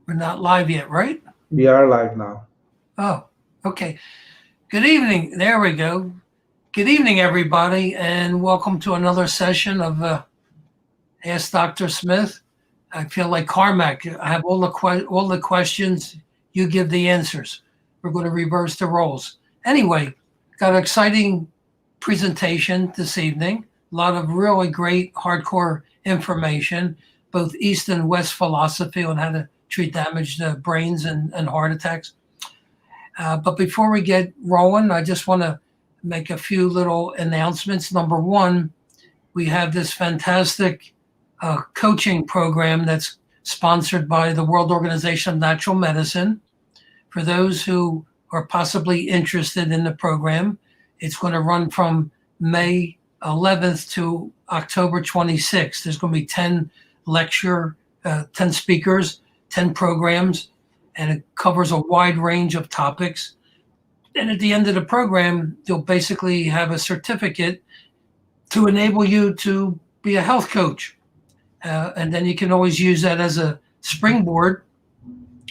We're not live yet, right? We are live now. Oh, okay. Good evening. There we go. Good evening, everybody, and welcome to another session of Ask Dr. Smith. I feel like Carmack. I have all the questions. You give the answers. We're going to reverse the roles. Anyway, got an exciting presentation this evening. A lot of really great hardcore information, both East and West philosophy on how to treat damaged brains and heart attacks. But before we get rolling, I just want to make a few little announcements. Number one, we have this fantastic coaching program that's sponsored by the World Organization of Natural Medicine. For those who are possibly interested in the program, it's going to run from May 11th to October 26th. There's going to be 10 speakers, 10 programs, and it covers a wide range of topics. And at the end of the program, you'll basically have a certificate to enable you to be a health coach. And then you can always use that as a springboard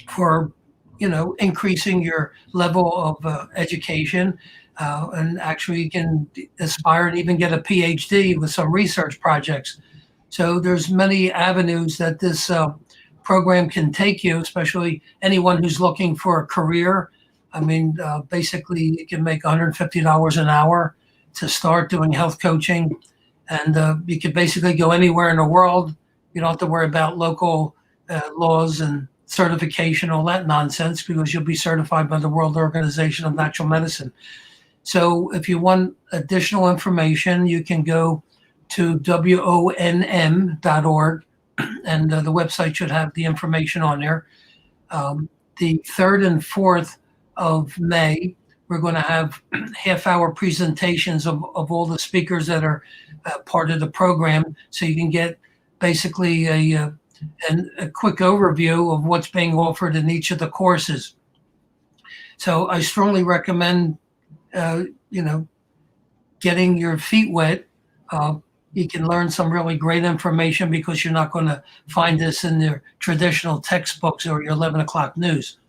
for, increasing your level of education. And actually you can aspire and even get a PhD with some research projects. So there's many avenues that this program can take you, especially anyone who's looking for a career. I mean, basically you can make $150 an hour to start doing health coaching. And you can basically go anywhere in the world. You don't have to worry about local laws and certification, all that nonsense, because you'll be certified by the World Organization of Natural Medicine. So if you want additional information, you can go to wonm.org, and the website should have the information on there. The 3rd and 4th of May, we're going to have half-hour presentations of all the speakers that are part of the program, so you can get basically a quick overview of what's being offered in each of the courses. So I strongly recommend, getting your feet wet. You can learn some really great information because you're not going to find this in your traditional textbooks or your 11 o'clock news.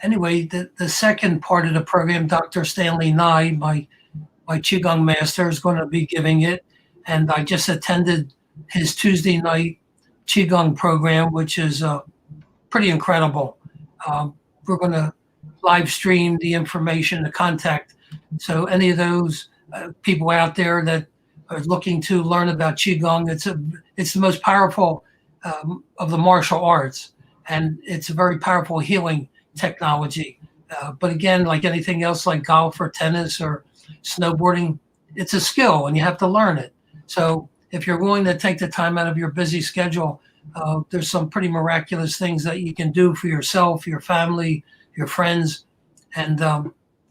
Anyway, the second part of the program, Dr. Stanley Nye, my Qigong master, is going to be giving it. And I just attended his Tuesday night Qigong program, which is pretty incredible. We're going to live stream the information, the contact. So any of those people out there that are looking to learn about Qigong, it's the most powerful of the martial arts, and it's a very powerful healing technology. But again, like anything else, like golf or tennis or snowboarding, it's a skill and you have to learn it. So if you're willing to take the time out of your busy schedule, there's some pretty miraculous things that you can do for yourself, your family, your friends, and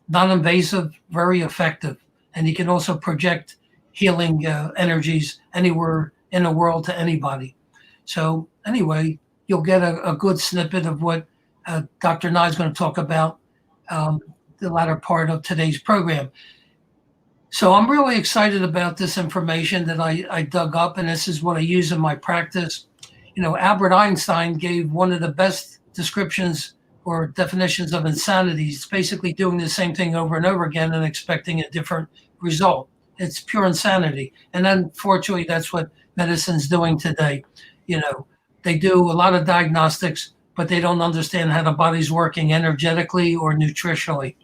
non-invasive, very effective. And you can also project healing energies anywhere in the world to anybody. So anyway, you'll get a good snippet of what Dr. Nye is going to talk about the latter part of today's program. So I'm really excited about this information that I dug up, and this is what I use in my practice. Albert Einstein gave one of the best descriptions or definitions of insanity. It's basically doing the same thing over and over again and expecting a different result. It's pure insanity. And unfortunately, that's what medicine's doing today. They do a lot of diagnostics, but they don't understand how the body's working energetically or nutritionally.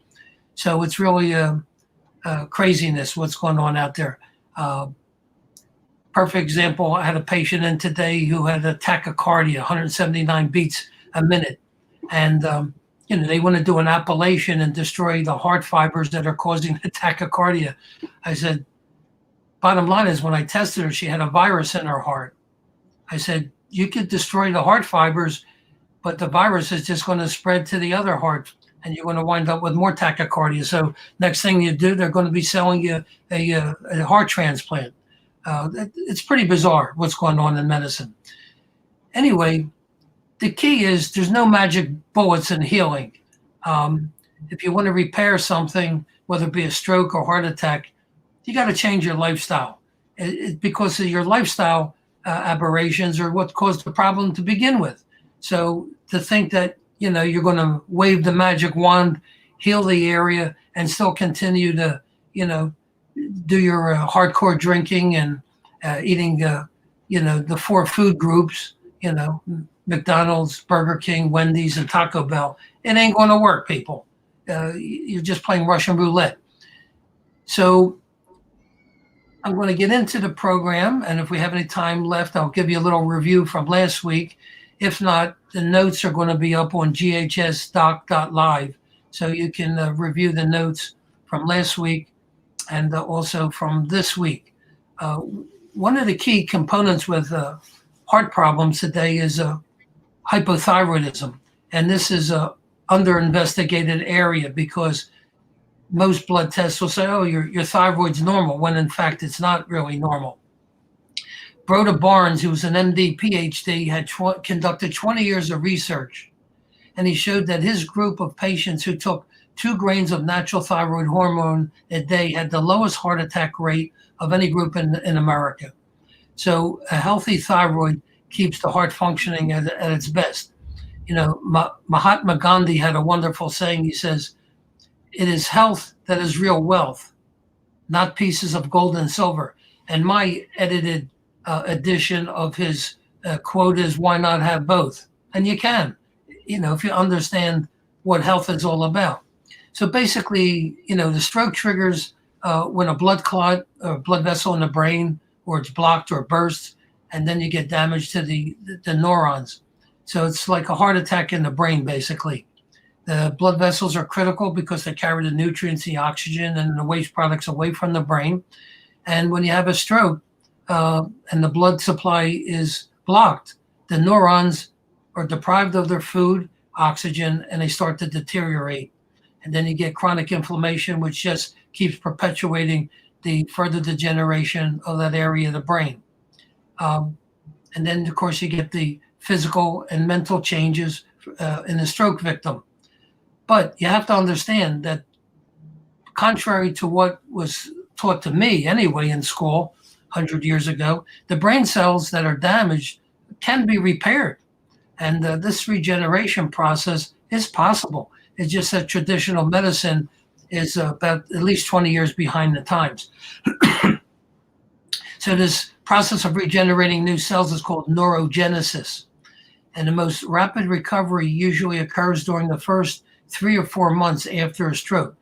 So it's really craziness what's going on out there. Perfect example, I had a patient in today who had a tachycardia, 179 beats a minute. And, they want to do an ablation and destroy the heart fibers that are causing the tachycardia. I said, bottom line is when I tested her, she had a virus in her heart. I said, you could destroy the heart fibers, but the virus is just going to spread to the other heart and you're going to wind up with more tachycardia. So next thing you do, they're going to be selling you a heart transplant. It's pretty bizarre what's going on in medicine. Anyway, the key is there's no magic bullets in healing. If you want to repair something, whether it be a stroke or heart attack, you got to change your lifestyle. Because of your lifestyle aberrations are what caused the problem to begin with. So to think that, you're going to wave the magic wand, heal the area, and still continue to, do your hardcore drinking and eating, the four food groups, McDonald's, Burger King, Wendy's, and Taco Bell. It ain't going to work, people. You're just playing Russian roulette. So I'm going to get into the program, and if we have any time left, I'll give you a little review from last week. If not, the notes are going to be up on ghsdoc.live, so you can review the notes from last week and also from this week. One of the key components with heart problems today is hypothyroidism, and this is a under-investigated area because most blood tests will say, oh, your thyroid's normal, when in fact it's not really normal. Broda Barnes, who was an MD, PhD, had conducted 20 years of research, and he showed that his group of patients who took 2 grains of natural thyroid hormone a day had the lowest heart attack rate of any group in America. So a healthy thyroid keeps the heart functioning at its best. Mahatma Gandhi had a wonderful saying. He says, "It is health that is real wealth, not pieces of gold and silver." And my edited edition of his quote is, "Why not have both?" And you can, if you understand what health is all about. So basically, the stroke triggers when a blood clot or blood vessel in the brain, or it's blocked or bursts, and then you get damage to the neurons. So it's like a heart attack in the brain, basically. The blood vessels are critical because they carry the nutrients, the oxygen, and the waste products away from the brain. And when you have a stroke and the blood supply is blocked, the neurons are deprived of their food, oxygen, and they start to deteriorate. And then you get chronic inflammation, which just keeps perpetuating the further degeneration of that area of the brain. And then, of course, you get the physical and mental changes in the stroke victim. But you have to understand that, contrary to what was taught to me anyway in school 100 years ago, the brain cells that are damaged can be repaired. And this regeneration process is possible. It's just that traditional medicine is about at least 20 years behind the times. So this process of regenerating new cells is called neurogenesis. And the most rapid recovery usually occurs during the first 3 or 4 months after a stroke.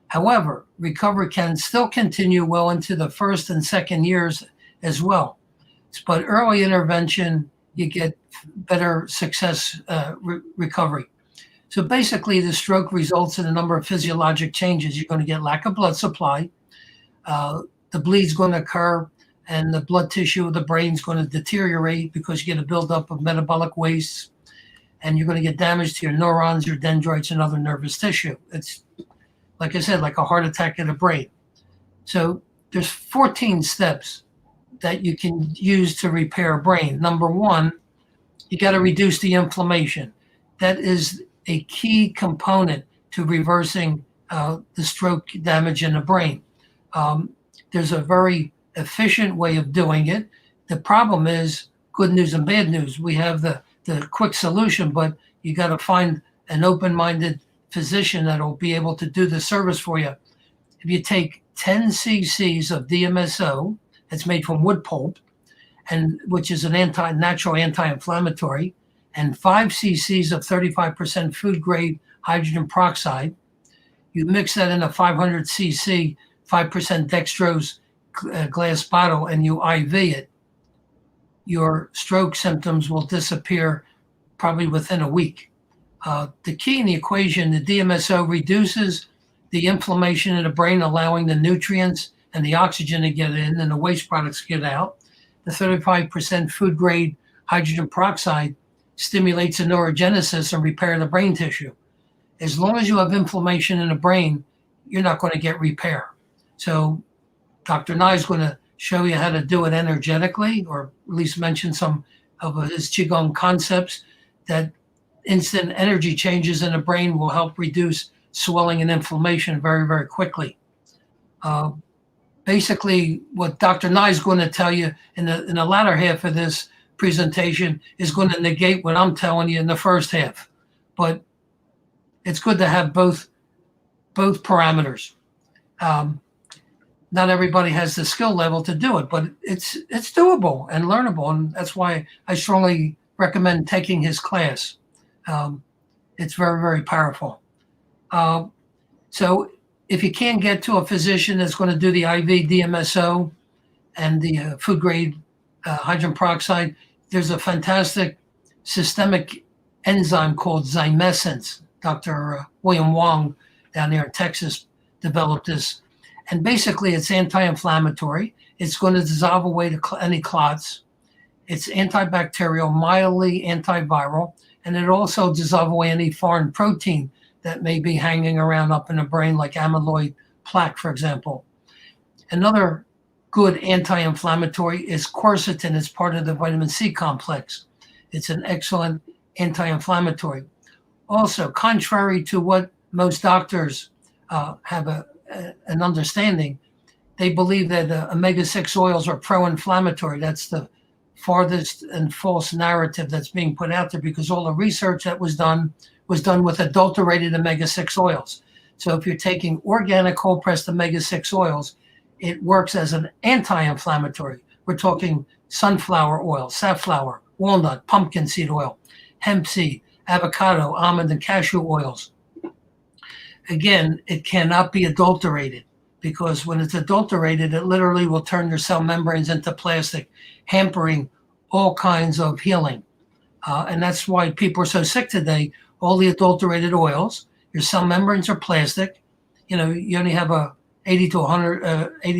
However, recovery can still continue well into the first and second years as well. But early intervention, you get better success recovery. So basically, the stroke results in a number of physiologic changes. You're going to get lack of blood supply. The bleed's going to occur, and the blood tissue of the brain is going to deteriorate because you get a buildup of metabolic waste, and you're going to get damage to your neurons, your dendrites, and other nervous tissue. It's, like I said, like a heart attack in the brain. So there's 14 steps that you can use to repair a brain. Number 1, you got to reduce the inflammation. That is a key component to reversing the stroke damage in the brain. There's a very efficient way of doing it. The problem is good news and bad news. We have the quick solution, but you got to find an open-minded physician that will be able to do the service for you. If you take 10 cc's of DMSO, it's made from wood pulp, and which is an natural anti-inflammatory, and 5 cc's of 35% food-grade hydrogen peroxide, you mix that in a 500 cc, 5% dextrose glass bottle, and you IV it, your stroke symptoms will disappear probably within a week. The key in the equation, the DMSO reduces the inflammation in the brain, allowing the nutrients and the oxygen to get in and the waste products get out. The 35% food grade hydrogen peroxide stimulates the neurogenesis and repair the brain tissue. As long as you have inflammation in the brain, you're not going to get repair. So Dr. Nye is going to show you how to do it energetically, or at least mention some of his Qigong concepts that instant energy changes in the brain will help reduce swelling and inflammation very, very quickly. Basically, what Dr. Nye is going to tell you in the latter half of this presentation is going to negate what I'm telling you in the first half. But it's good to have both parameters. Not everybody has the skill level to do it, but it's doable and learnable, and that's why I strongly recommend taking his class. It's very, very powerful. So if you can't get to a physician that's going to do the IV DMSO and the food grade hydrogen peroxide, there's a fantastic systemic enzyme called zymescence. Dr. William Wong down there in Texas developed this. And basically, it's anti-inflammatory. It's going to dissolve away any clots. It's antibacterial, mildly antiviral, and it also dissolves away any foreign protein that may be hanging around up in the brain, like amyloid plaque, for example. Another good anti-inflammatory is quercetin. It's part of the vitamin C complex. It's an excellent anti-inflammatory. Also, contrary to what most doctors have an understanding, they believe that omega-6 oils are pro-inflammatory. That's the farthest and false narrative that's being put out there, because all the research that was done with adulterated omega-6 oils. So if you're taking organic cold-pressed omega-6 oils, it works as an anti-inflammatory. We're talking sunflower oil, safflower, walnut, pumpkin seed oil, hemp seed, avocado, almond, and cashew oils. Again, it cannot be adulterated, because when it's adulterated, it literally will turn your cell membranes into plastic, hampering all kinds of healing. And that's why people are so sick today. All the adulterated oils, your cell membranes are plastic. You only have a 70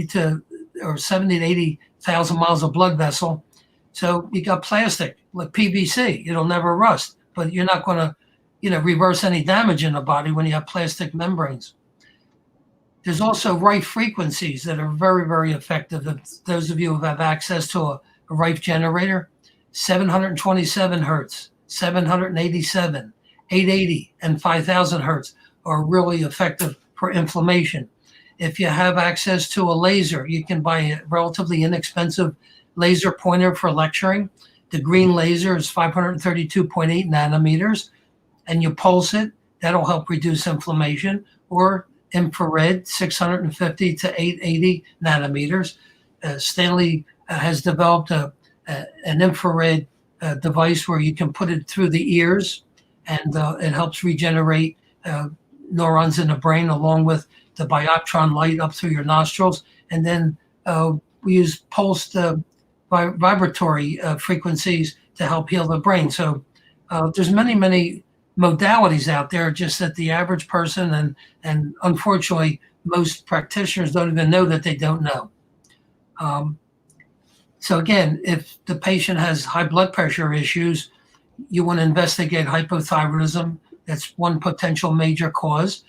to 80,000 miles of blood vessel. So you got plastic, like PVC. It'll never rust, but you're not going to reverse any damage in the body when you have plastic membranes. There's also Rife frequencies that are very, very effective. If those of you who have access to a Rife generator, 727 hertz, 787, 880, and 5,000 hertz are really effective for inflammation. If you have access to a laser, you can buy a relatively inexpensive laser pointer for lecturing. The green laser is 532.8 nanometers. And you pulse it, that'll help reduce inflammation. Or infrared, 650 to 880 nanometers. Stanley has developed an infrared device where you can put it through the ears, and it helps regenerate neurons in the brain, along with the bioptron light up through your nostrils. And then we use pulsed vibratory frequencies to help heal the brain. So there's many modalities out there, just that the average person and unfortunately most practitioners don't even know that they don't know. So again, if the patient has high blood pressure issues, you want to investigate hypothyroidism. That's one potential major cause.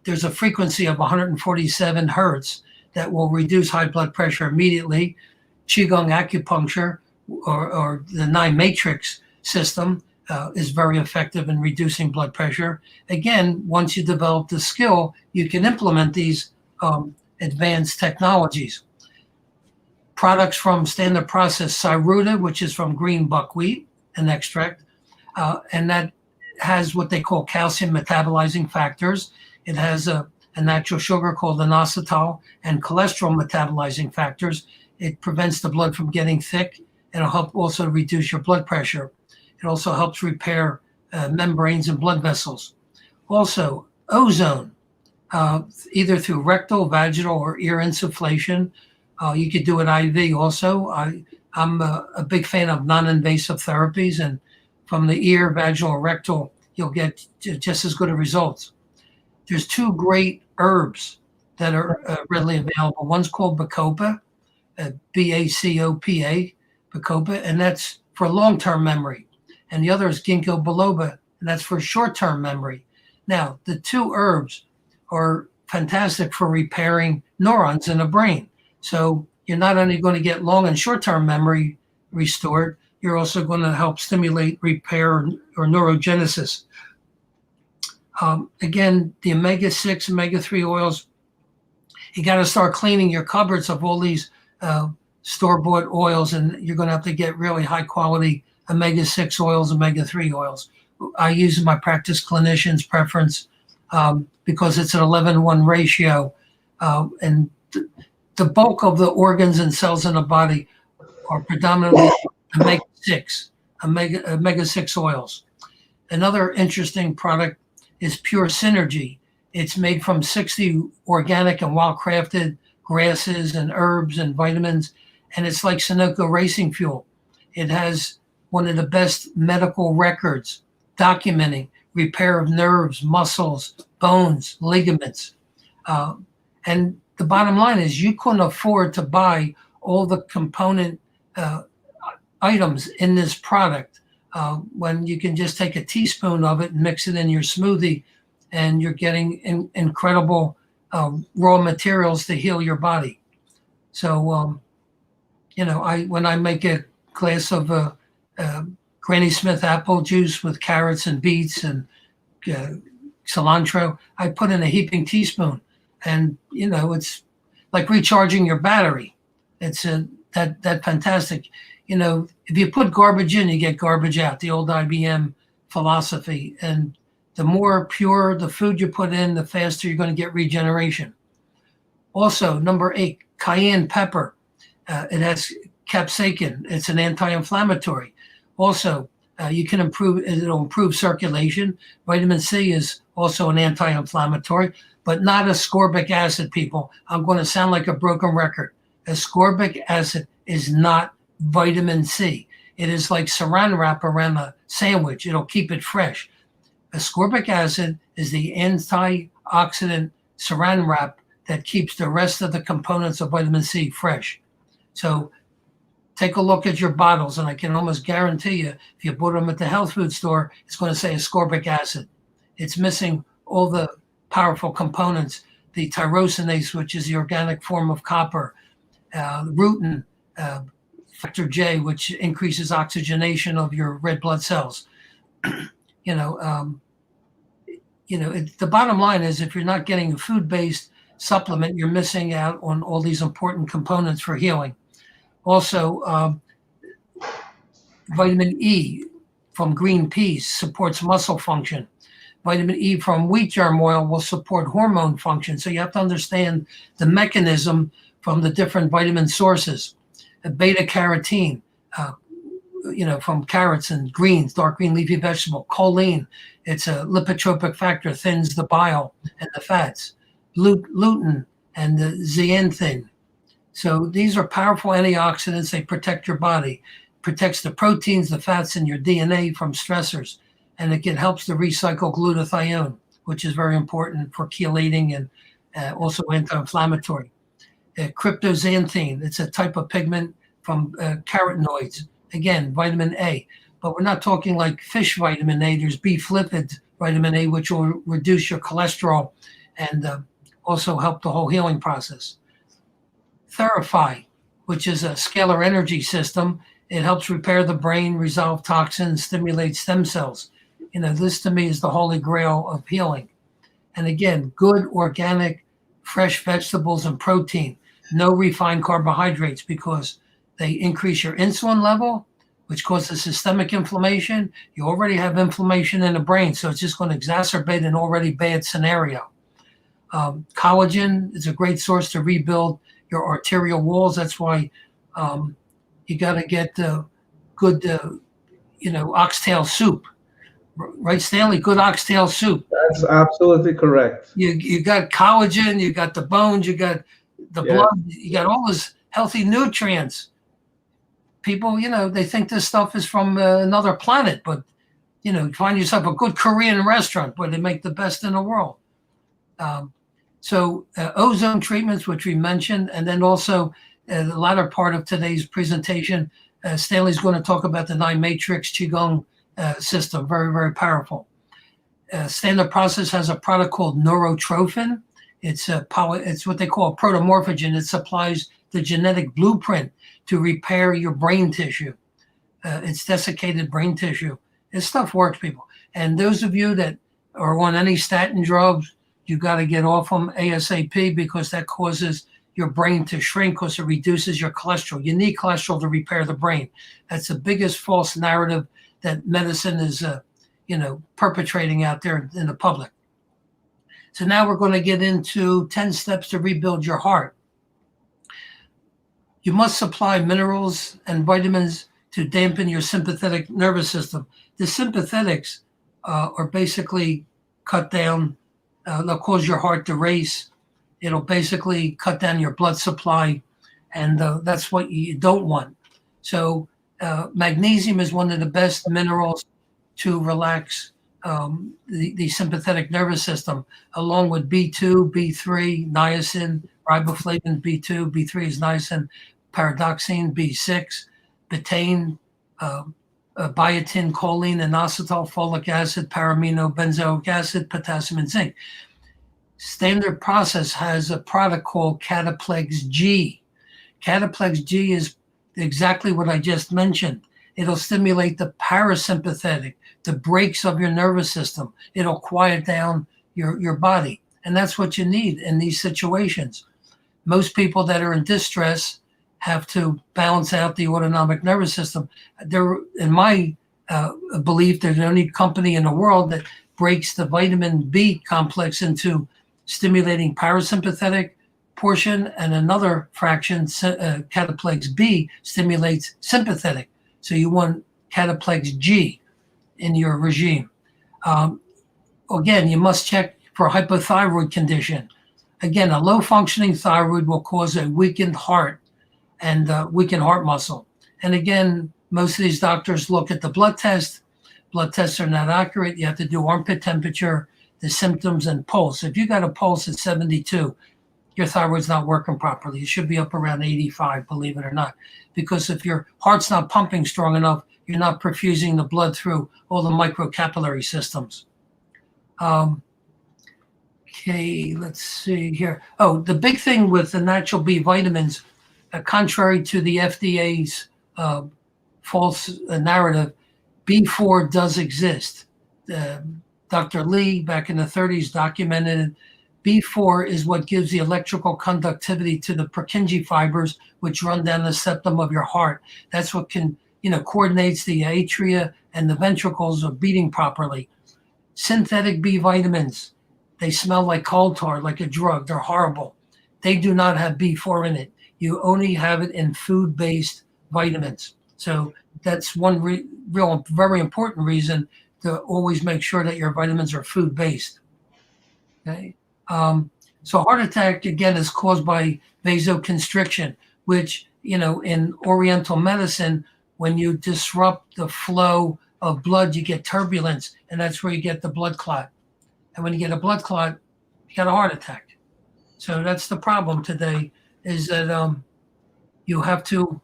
There's a frequency of 147 hertz that will reduce high blood pressure immediately. Qigong acupuncture or the 9 matrix system is very effective in reducing blood pressure. Again, once you develop the skill, you can implement these advanced technologies. Products from standard process Cyruta, which is from green buckwheat, an extract, and that has what they call calcium metabolizing factors. It has a natural sugar called inositol and cholesterol metabolizing factors. It prevents the blood from getting thick, and it'll help also reduce your blood pressure. It also helps repair membranes and blood vessels. Also, ozone, either through rectal, vaginal, or ear insufflation. You could do it IV also. I'm a big fan of non-invasive therapies, and from the ear, vaginal, or rectal, you'll get just as good a results. There's 2 great herbs that are readily available. One's called Bacopa, B-A-C-O-P-A, Bacopa, and that's for long-term memory. And the other is ginkgo biloba, and that's for short-term memory. Now, the 2 herbs are fantastic for repairing neurons in the brain. So you're not only going to get long and short-term memory restored, you're also going to help stimulate repair or neurogenesis. Again, the omega-6, omega-3 oils, you got to start cleaning your cupboards of all these store-bought oils, and you're going to have to get really high-quality omega-6 oils, omega-3 oils. I use in my practice clinician's preference because it's an 11-1 ratio, and the bulk of the organs and cells in the body are predominantly omega-6 oils. Another interesting product is Pure Synergy. It's made from 60 organic and well-crafted grasses and herbs and vitamins, and it's like Sunoco racing fuel. It has one of the best medical records documenting repair of nerves, muscles, bones, ligaments. And the bottom line is you couldn't afford to buy all the component items in this product when you can just take a teaspoon of it and mix it in your smoothie, and you're getting incredible raw materials to heal your body. So, when I make a glass of Granny Smith apple juice with carrots and beets and cilantro, I put in a heaping teaspoon, and it's like recharging your battery. It's that fantastic. If you put garbage in, you get garbage out. The old IBM philosophy, and the more pure the food you put in, the faster you're going to get regeneration. Also, number 8, cayenne pepper. It has capsaicin. It's an anti-inflammatory. Also, it'll improve circulation. Vitamin C is also an anti-inflammatory, but not ascorbic acid, people. I'm going to sound like a broken record. Ascorbic acid is not vitamin C. It is like saran wrap around a sandwich. It'll keep it fresh. Ascorbic acid is the antioxidant saran wrap that keeps the rest of the components of vitamin C fresh. So take a look at your bottles, and I can almost guarantee you, if you bought them at the health food store, it's going to say ascorbic acid. It's missing all the powerful components, the tyrosinase, which is the organic form of copper, rutin, factor J, which increases oxygenation of your red blood cells. The bottom line is, if you're not getting a food-based supplement, you're missing out on all these important components for healing. Also, vitamin E from green peas supports muscle function. Vitamin E from wheat germ oil will support hormone function. So you have to understand the mechanism from the different vitamin sources. Beta carotene, from carrots and greens, dark green leafy vegetable. Choline, it's a lipotropic factor, thins the bile and the fats. Lutein and the zeaxanthin. So these are powerful antioxidants. They protect your body, protects the proteins, the fats in your DNA from stressors, and it helps to recycle glutathione, which is very important for chelating and also anti-inflammatory. Cryptoxanthine, it's a type of pigment from carotenoids. Again, vitamin A, but we're not talking like fish vitamin A. There's beef lipid vitamin A, which will reduce your cholesterol and also help the whole healing process. Therify, which is a scalar energy system. It helps repair the brain, resolve toxins, stimulate stem cells. This to me is the holy grail of healing. And again, good organic, fresh vegetables and protein, no refined carbohydrates, because they increase your insulin level, which causes systemic inflammation. You already have inflammation in the brain, so it's just going to exacerbate an already bad scenario. Collagen is a great source to rebuild your arterial walls. That's why you got to get good, oxtail soup. Right, Stanley? Good oxtail soup. That's absolutely correct. You got collagen, you got the bones, you got the blood, you got all those healthy nutrients. People, they think this stuff is from another planet, but, find yourself a good Korean restaurant where they make the best in the world. So ozone treatments, which we mentioned, and then also the latter part of today's presentation, Stanley's going to talk about the 9-matrix Qigong system, very, very powerful. Standard Process has a product called neurotrophin. It's what they call a protomorphogen. It supplies the genetic blueprint to repair your brain tissue. It's desiccated brain tissue. This stuff works, people. And those of you that are on any statin drugs, you got to get off them ASAP, because that causes your brain to shrink because it reduces your cholesterol. You need cholesterol to repair the brain. That's the biggest false narrative that medicine is, perpetrating out there in the public. So now we're going to get into 10 steps to rebuild your heart. You must supply minerals and vitamins to dampen your sympathetic nervous system. The sympathetics are basically cut down. They'll cause your heart to race. It'll basically cut down your blood supply, and that's what you don't want. So magnesium is one of the best minerals to relax the sympathetic nervous system, along with B2, B3, niacin, riboflavin, B2, B3 is niacin, pyridoxine, B6, betaine, biotin, choline, inositol, folic acid, paramino, benzoic acid, potassium, and zinc. Standard Process has a product called Cataplex G. Cataplex G is exactly what I just mentioned. It'll stimulate the parasympathetic, the brakes of your nervous system. It'll quiet down your body. And that's what you need in these situations. Most people that are in distress have to balance out the autonomic nervous system. They're, in my belief, they're the only company in the world that breaks the vitamin B complex into stimulating parasympathetic portion, and another fraction, Cataplex B, stimulates sympathetic. So you want Cataplex G in your regime. Again, you must check for hypothyroid condition. Again, a low functioning thyroid will cause a weakened heart and weakened heart muscle. And again, most of these doctors look at the blood test. Blood tests are not accurate. You have to do armpit temperature, the symptoms, and pulse. If you got a pulse at 72, your thyroid's not working properly. It should be up around 85, believe it or not. Because if your heart's not pumping strong enough, you're not perfusing the blood through all the microcapillary systems. Okay, let's see here. Oh, the big thing with the natural B vitamins, contrary to the FDA's false narrative, B4 does exist. Dr. Lee, back in the 30s, documented it. B4 is what gives the electrical conductivity to the Purkinje fibers, which run down the septum of your heart. That's what can, coordinates the atria and the ventricles of beating properly. Synthetic B vitamins, they smell like coal tar, like a drug. They're horrible. They do not have B4 in it. You only have it in food-based vitamins. So that's one real, very important reason to always make sure that your vitamins are food-based. Okay. So heart attack, again, is caused by vasoconstriction, which, in Oriental medicine, when you disrupt the flow of blood, you get turbulence, and that's where you get the blood clot. And when you get a blood clot, you got a heart attack. So that's the problem today, is that you have to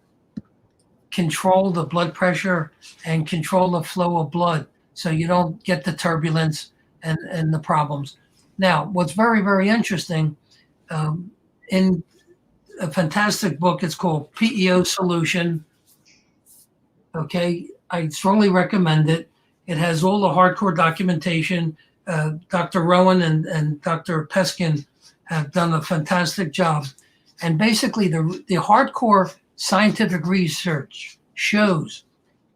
control the blood pressure and control the flow of blood so you don't get the turbulence and the problems. Now, what's very, very interesting, in a fantastic book, it's called PEO Solution. Okay, I strongly recommend it. It has all the hardcore documentation. Dr. Rowan and Dr. Peskin have done a fantastic job. And basically, the hardcore scientific research shows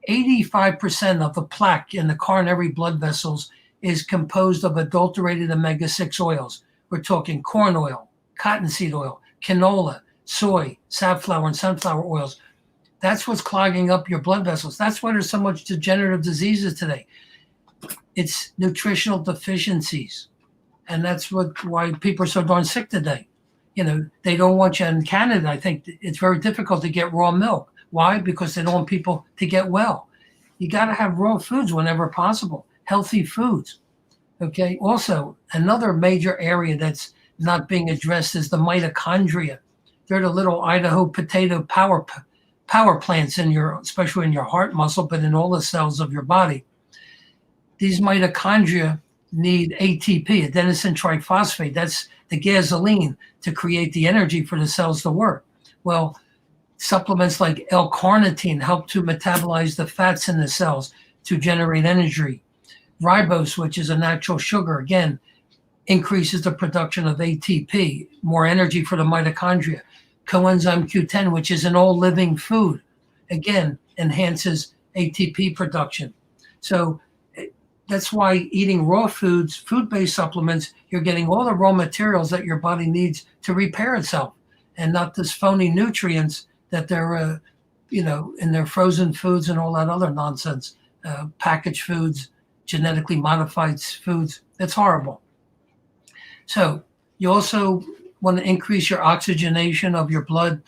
85% of the plaque in the coronary blood vessels is composed of adulterated omega-6 oils. We're talking corn oil, cottonseed oil, canola, soy, safflower, and sunflower oils. That's what's clogging up your blood vessels. That's why there's so much degenerative diseases today. It's nutritional deficiencies. And that's why people are so darn sick today. They don't want you in Canada. I think it's very difficult to get raw milk. Why? Because they don't want people to get well. You got to have raw foods whenever possible. Healthy foods. Okay. Also, another major area that's not being addressed is the mitochondria. They're the little Idaho potato power plants especially in your heart muscle, but in all the cells of your body. These mitochondria need ATP, adenosine triphosphate. That's the gasoline to create the energy for the cells to work. Well, supplements like L-carnitine help to metabolize the fats in the cells to generate energy. Ribose, which is a natural sugar, again, increases the production of ATP, more energy for the mitochondria. Coenzyme Q10, which is an all living food, again, enhances ATP production. So that's why eating raw foods, food-based supplements, you're getting all the raw materials that your body needs to repair itself, and not this phony nutrients that they're, in their frozen foods and all that other nonsense, packaged foods, genetically modified foods. It's horrible. So you also want to increase your oxygenation of your blood.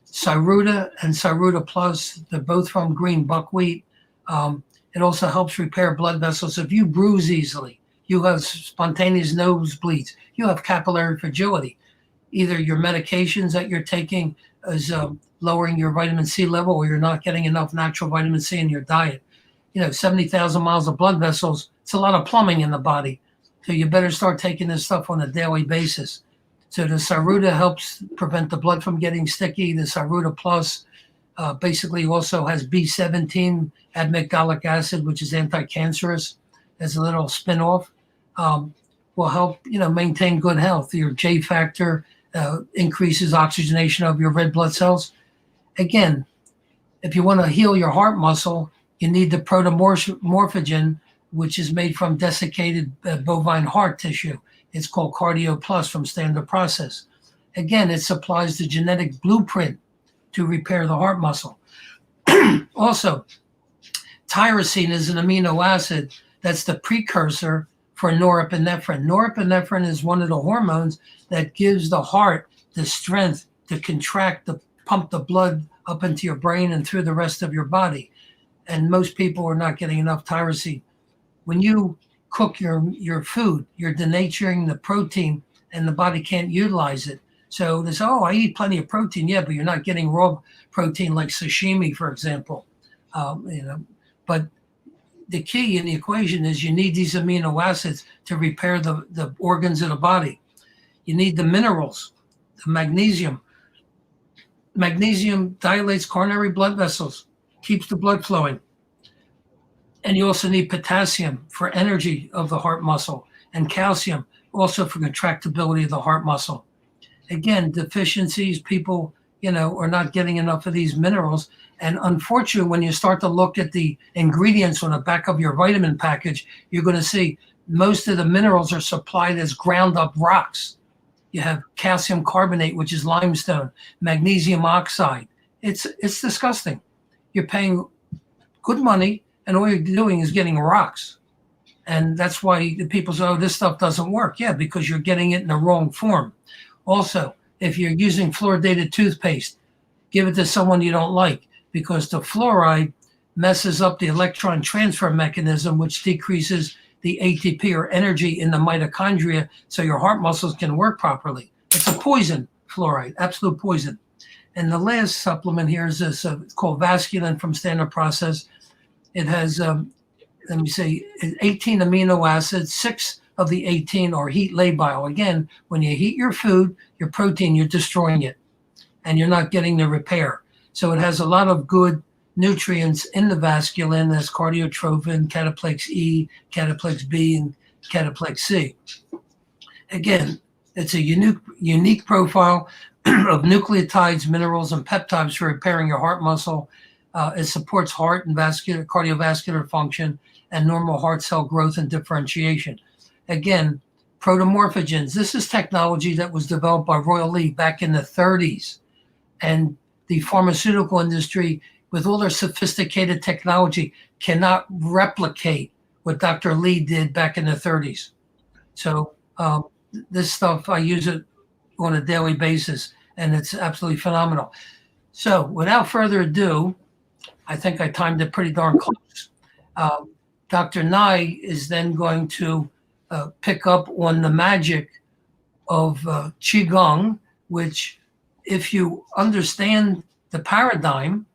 Saruta and Saruta Plus, they're both from green buckwheat. It also helps repair blood vessels. If you bruise easily, you have spontaneous nosebleeds, you have capillary fragility, either your medications that you're taking is lowering your vitamin C level, or you're not getting enough natural vitamin C in your diet. 70,000 miles of blood vessels, it's a lot of plumbing in the body. So you better start taking this stuff on a daily basis. So the Saruta helps prevent the blood from getting sticky. The Saruta Plus basically also has B17 admigdalic acid, which is anti-cancerous, as a little spin-off. Will help maintain good health. Your J factor increases oxygenation of your red blood cells. Again, if you want to heal your heart muscle, you need the protomorphogen, which is made from desiccated bovine heart tissue. It's called Cardio Plus from Standard Process. Again, it supplies the genetic blueprint to repair the heart muscle. Also, tyrosine is an amino acid that's the precursor for norepinephrine. Norepinephrine is one of the hormones that gives the heart the strength to contract, to pump the blood up into your brain and through the rest of your body. And most people are not getting enough tyrosine. When you cook your food, you're denaturing the protein, and the body can't utilize it. So they say, oh, I eat plenty of protein. Yeah, but you're not getting raw protein like sashimi, for example. But the key in the equation is you need these amino acids to repair the organs of the body. You need the minerals, the magnesium. Magnesium dilates coronary blood vessels, keeps the blood flowing. And you also need potassium for energy of the heart muscle, and calcium also for contractibility of the heart muscle. Again, deficiencies, people, are not getting enough of these minerals. And unfortunately, when you start to look at the ingredients on the back of your vitamin package, you're going to see most of the minerals are supplied as ground up rocks. You have calcium carbonate, which is limestone, magnesium oxide. It's disgusting. You're paying good money, and all you're doing is getting rocks. And that's why the people say, oh, this stuff doesn't work. Yeah, because you're getting it in the wrong form. Also, if you're using fluoridated toothpaste, give it to someone you don't like, because the fluoride messes up the electron transfer mechanism, which decreases the ATP or energy in the mitochondria so your heart muscles can work properly. It's a poison, fluoride, absolute poison. And the last supplement here is this called Vasculine from Standard Process. It has, 18 amino acids. 6 of the 18 are heat labile. Again, when you heat your food, your protein, you're destroying it, and you're not getting the repair. So it has a lot of good nutrients in the Vasculine. There's cardiotrophin, cataplex E, cataplex B, and cataplex C. Again, it's a unique profile of nucleotides, minerals, and peptides for repairing your heart muscle. It supports heart and cardiovascular function and normal heart cell growth and differentiation. Again, protomorphogens. This is technology that was developed by Royal Lee back in the 30s. And the pharmaceutical industry, with all their sophisticated technology, cannot replicate what Dr. Lee did back in the 30s. So this stuff, I use it on a daily basis, and it's absolutely phenomenal. So without further ado, I think I timed it pretty darn close. Dr. Nye is then going to pick up on the magic of Qigong, which, if you understand the paradigm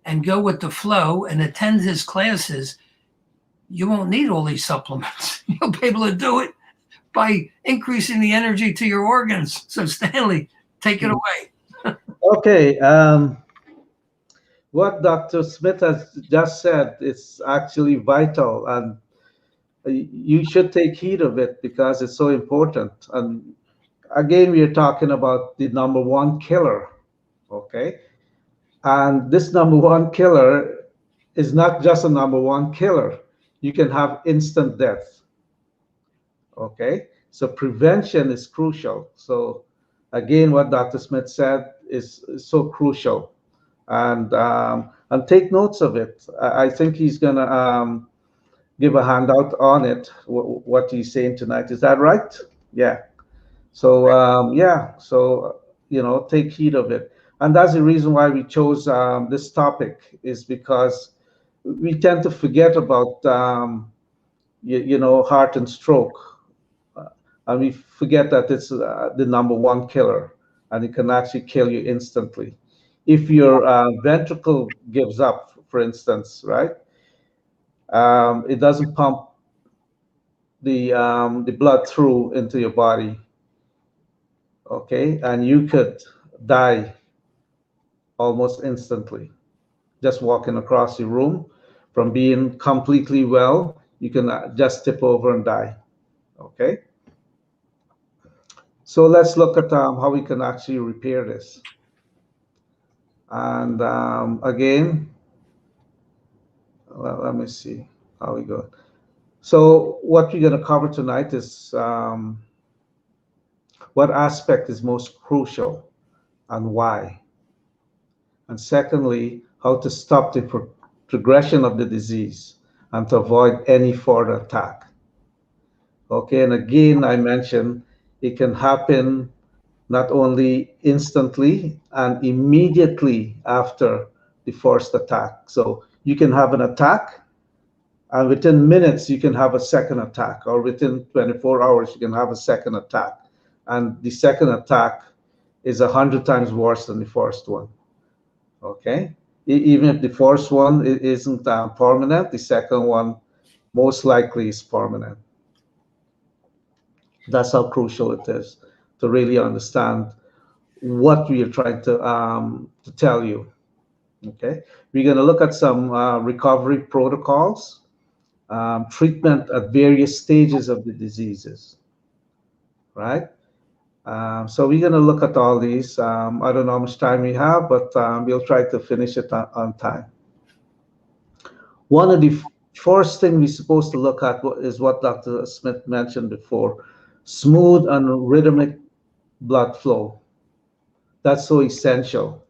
and go with the flow and attend his classes, you won't need all these supplements. You'll be able to do it by increasing the energy to your organs. So Stanley, take it away. Okay. What Dr. Smith has just said is actually vital. And you should take heed of it because it's so important. And again, we are talking about the number one killer, okay? And this number one killer is not just a number one killer. You can have instant death, okay? So prevention is crucial. So again, what Dr. Smith said is so crucial. And take notes of it. I think he's gonna give a handout on it. What he's saying tonight, is that right? Yeah. So yeah. So take heed of it, and that's the reason why we chose this topic, is because we tend to forget about heart and stroke, and we forget that it's the number one killer, and it can actually kill you instantly if your ventricle gives up, for instance, right? It doesn't pump the blood through into your body, okay, and you could die almost instantly just walking across the room. From being completely well, you can just tip over and die, okay. So let's look at how we can actually repair this. And again, well, let me see how we go. So what we're going to cover tonight is what aspect is most crucial and why. And secondly, how to stop the progression of the disease and to avoid any further attack. Okay, and again, I mentioned it can happen not only instantly and immediately after the first attack. So you can have an attack, and within minutes, you can have a second attack, or within 24 hours, you can have a second attack. And the second attack is 100 times worse than the first one. Okay? Even if the first one isn't permanent, the second one most likely is permanent. That's how crucial it is to really understand what we are trying to tell you. Okay? We're going to look at some recovery protocols, treatment at various stages of the diseases, right? So we're going to look at all these. I don't know how much time we have, but we'll try to finish it on time. One of the first things we're supposed to look at is what Dr. Smith mentioned before: smooth and rhythmic blood flow. That's so essential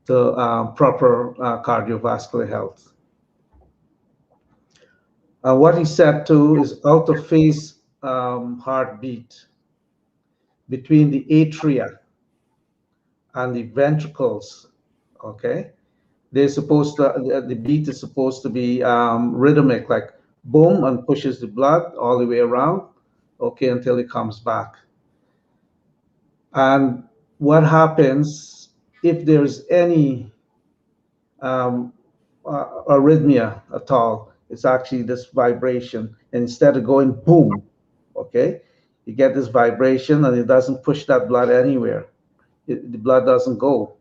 to proper cardiovascular health. What he said too is out of phase heartbeat between the atria and the ventricles. Okay, they're supposed to, the beat is supposed to be rhythmic, like boom, and pushes the blood all the way around, okay, until it comes back. And what happens if there's any arrhythmia at all? It's actually this vibration, and instead of going boom, okay, you get this vibration, and it doesn't push that blood anywhere. The blood doesn't go.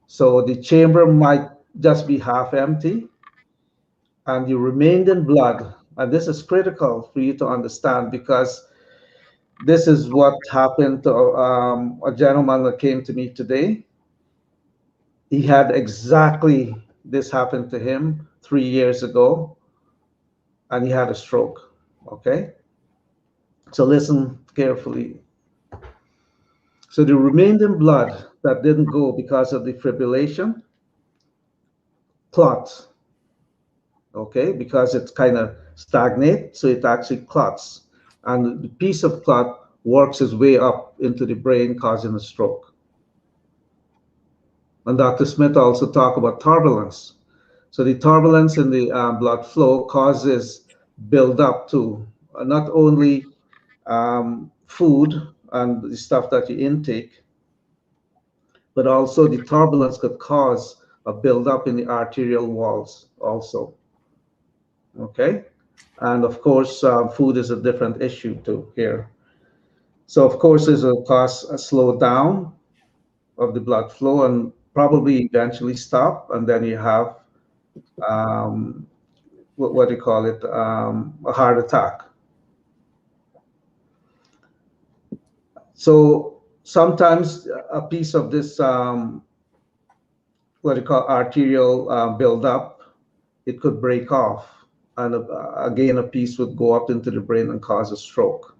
So the chamber might just be half empty, and the remaining blood, and this is critical for you to understand, because this is what happened to a gentleman that came to me today. He had exactly this happen to him 3 years ago, and he had a stroke. Okay, so listen carefully. So the remaining blood that didn't go because of the fibrillation clots, okay, because it's kind of stagnate, so it actually clots, and the piece of clot works its way up into the brain, causing a stroke. And Dr. Smith also talked about turbulence. So the turbulence in the blood flow causes buildup to not only food and the stuff that you intake, but also the turbulence could cause a buildup in the arterial walls also. Okay, and of course, food is a different issue too here. So of course, this will cause a slowdown of the blood flow and probably eventually stop, and then you have what do you call it, a heart attack. So sometimes a piece of this, what do you call, arterial buildup, it could break off, and again, a piece would go up into the brain and cause a stroke.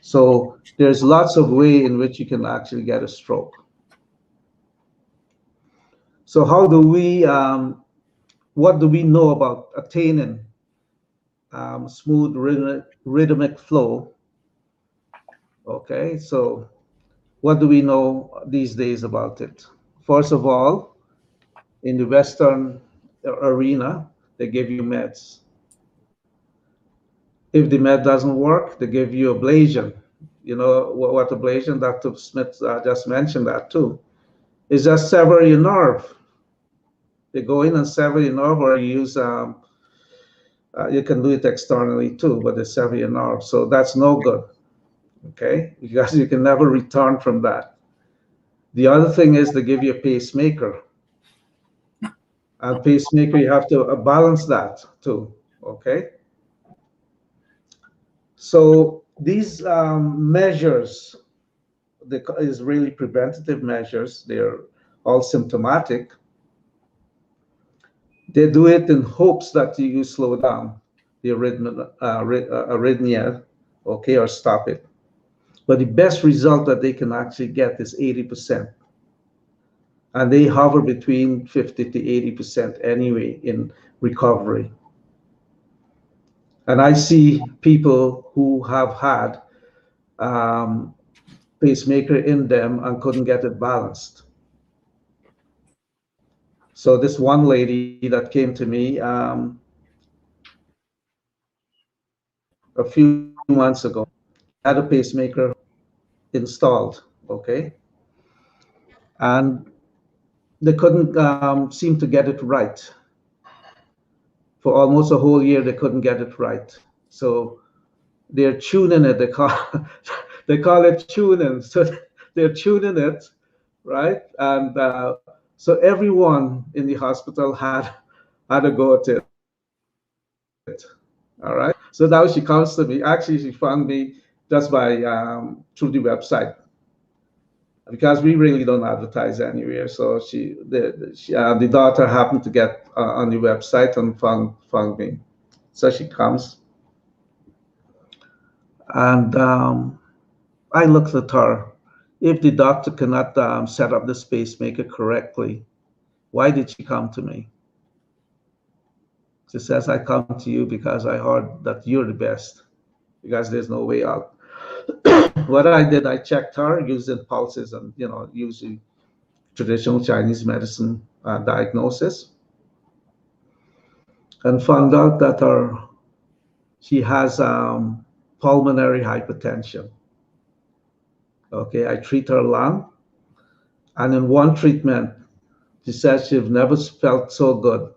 So there's lots of way in which you can actually get a stroke. So how do we, what do we know about attaining smooth rhythmic flow? Okay, so what do we know these days about it? First of all, in the Western arena, they give you meds. If the med doesn't work, they give you ablation. You know what ablation? Dr. Smith just mentioned that too. It's just sever your nerve. They go in and sever your nerve, or you use, you can do it externally too, but they sever your nerve. So that's no good, okay? Because you can never return from that. The other thing is they give you a pacemaker. And pacemaker, you have to balance that too, okay? So these measures, is really preventative measures. They're all symptomatic. They do it in hopes that you slow down the arrhythmia, okay, or stop it. But the best result that they can actually get is 80%. And they hover between 50 to 80% anyway in recovery. And I see people who have had pacemaker in them and couldn't get it balanced. So this one lady that came to me a few months ago, she had a pacemaker installed, okay? And they couldn't seem to get it right. For almost a whole year, they couldn't get it right. So they're tuning it. They call it tuning. So they're tuning it, right? And so everyone in the hospital had a go at it. All right. So now she comes to me. Actually, she found me just by through the website, because we really don't advertise anywhere. So the daughter happened to get on the website and found me. So she comes, and I looked at her. If the doctor cannot set up the pacemaker correctly, why did she come to me? She says, I come to you because I heard that you're the best, because there's no way out. What I did, I checked her using pulses and, using traditional Chinese medicine diagnosis, and found out that she has pulmonary hypertension. Okay, I treat her lung, and in one treatment, she says she's never felt so good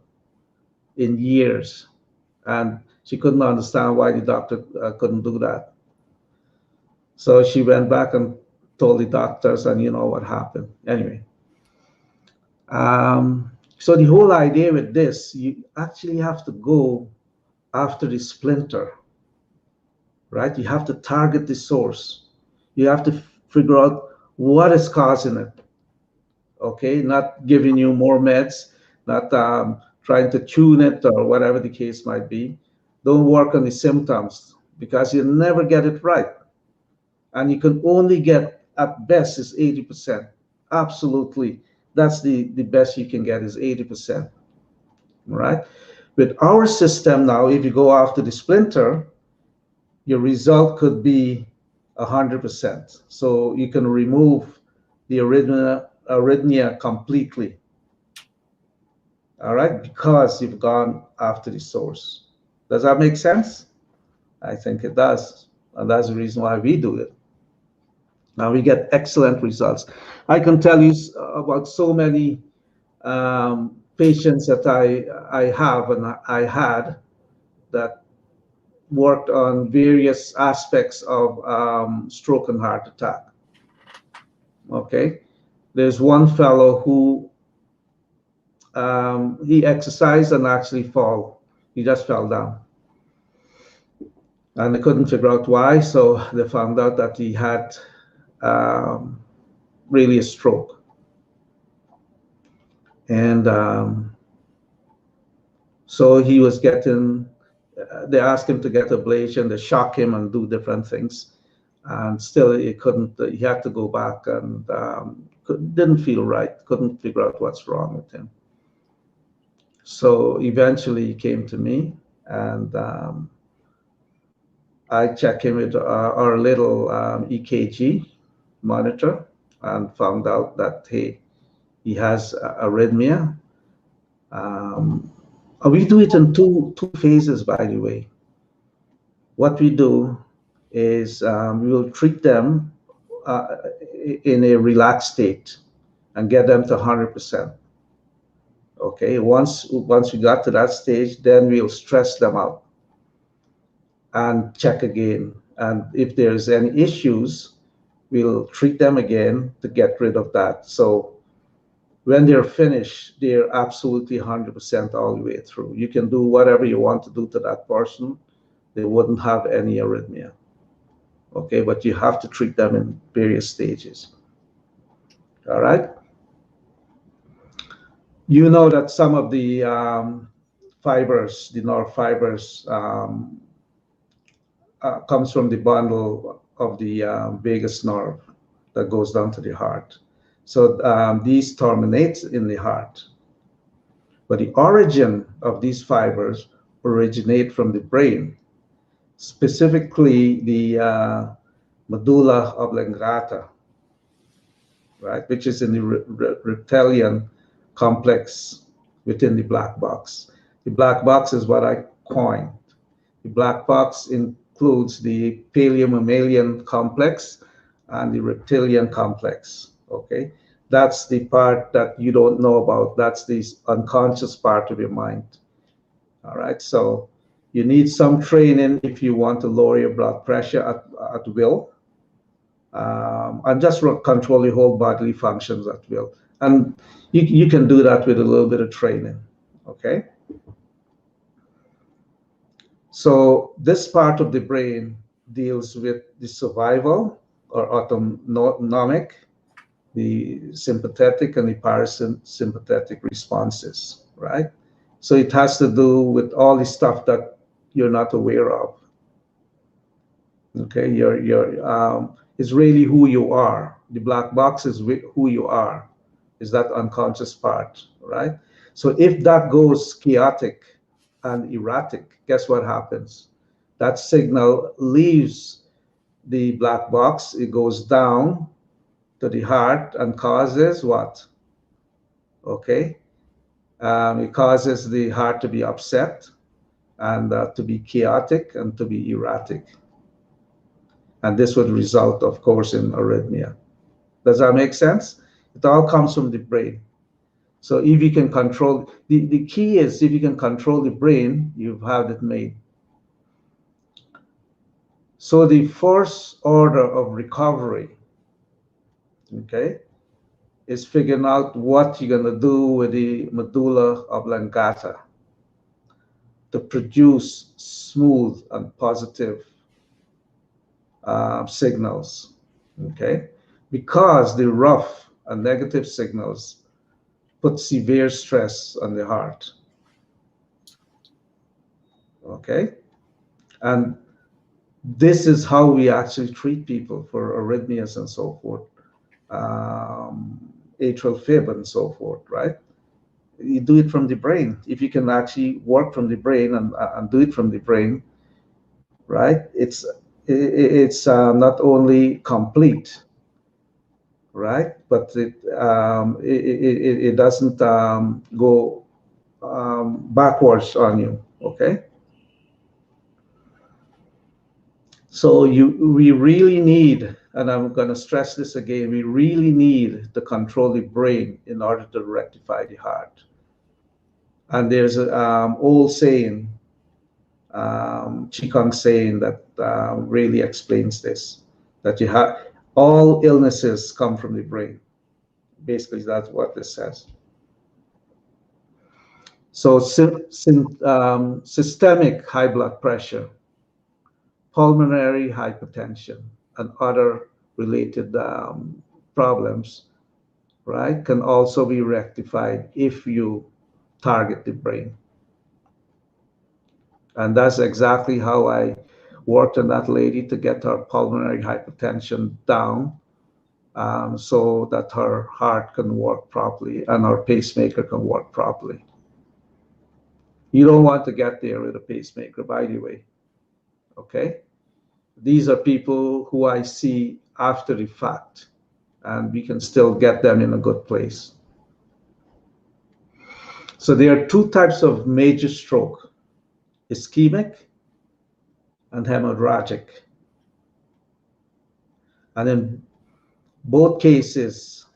in years, and she couldn't understand why the doctor couldn't do that. So she went back and told the doctors, and you know what happened. Anyway, so the whole idea with this, you actually have to go after the splinter, right? You have to target the source. You have to figure out what is causing it. Okay, not giving you more meds, not trying to tune it or whatever the case might be. Don't work on the symptoms, because you'll never get it right. And you can only get, at best, is 80%. Absolutely. That's the best you can get, is 80%. Right? With our system now, if you go after the splinter, your result could be 100%. So you can remove the arrhythmia completely. All right? Because you've gone after the source. Does that make sense? I think it does. And that's the reason why we do it. Now we get excellent results. I can tell you about so many patients that I have and I had that worked on various aspects of stroke and heart attack. Okay, there's one fellow who he exercised and actually fall He just fell down. And they couldn't figure out why, so they found out that he had really a stroke. And so he was getting, they asked him to get ablation, they shock him and do different things. And still he couldn't, he had to go back and didn't feel right, couldn't figure out what's wrong with him. So eventually he came to me, and I checked him with our little EKG monitor and found out that, hey, he has arrhythmia. We do it in two phases, by the way. What we do is we will treat them in a relaxed state and get them to 100%. Okay, once we got to that stage, then we'll stress them out and check again. And if there's any issues, we'll treat them again to get rid of that. So when they're finished, they're absolutely 100% all the way through. You can do whatever you want to do to that person. They wouldn't have any arrhythmia. Okay, but you have to treat them in various stages. All right. You know that some of the fibers, the nerve fibers, comes from the bundle of the vagus nerve that goes down to the heart. So these terminate in the heart. But the origin of these fibers originate from the brain, specifically the medulla oblongata, right, which is in the reptilian complex within the black box. The black box is what I coined. The black box includes the paleo-mammalian complex and the reptilian complex. Okay, that's the part that you don't know about. That's the unconscious part of your mind. All right, so you need some training if you want to lower your blood pressure at will, and just control your whole bodily functions at will. And you can do that with a little bit of training. Okay. So this part of the brain deals with the survival or autonomic, the sympathetic and the parasympathetic responses, right? So it has to do with all the stuff that you're not aware of. Okay, it's really who you are. The black box is who you are, is that unconscious part, right? So if that goes chaotic and erratic, guess what happens? That signal leaves the black box, it goes down to the heart and causes what? Okay, it causes the heart to be upset and to be chaotic and to be erratic. And this would result, of course, in arrhythmia. Does that make sense? It all comes from the brain. So if you can control, the key is if you can control the brain, you've had it made. So the first order of recovery, okay, is figuring out what you're going to do with the medulla oblongata to produce smooth and positive signals, okay? Because the rough and negative signals put severe stress on the heart, okay? And this is how we actually treat people for arrhythmias and so forth, atrial fib and so forth, right? You do it from the brain. If you can actually work from the brain and do it from the brain, right? It's not only complete, right? But it doesn't go backwards on you, okay? So we really need, and I'm going to stress this again, we really need to control the brain in order to rectify the heart. And there's an old saying, Qigong saying that really explains this, that you have all illnesses come from the brain. Basically, that's what this says. So systemic high blood pressure, pulmonary hypertension, and other related problems, right, can also be rectified if you target the brain. And that's exactly how I worked on that lady to get her pulmonary hypertension down, so that her heart can work properly and her pacemaker can work properly. You don't want to get there with a pacemaker, by the way. Okay? These are people who I see after the fact, and we can still get them in a good place. So there are two types of major stroke: ischemic and hemorrhagic. And in both cases,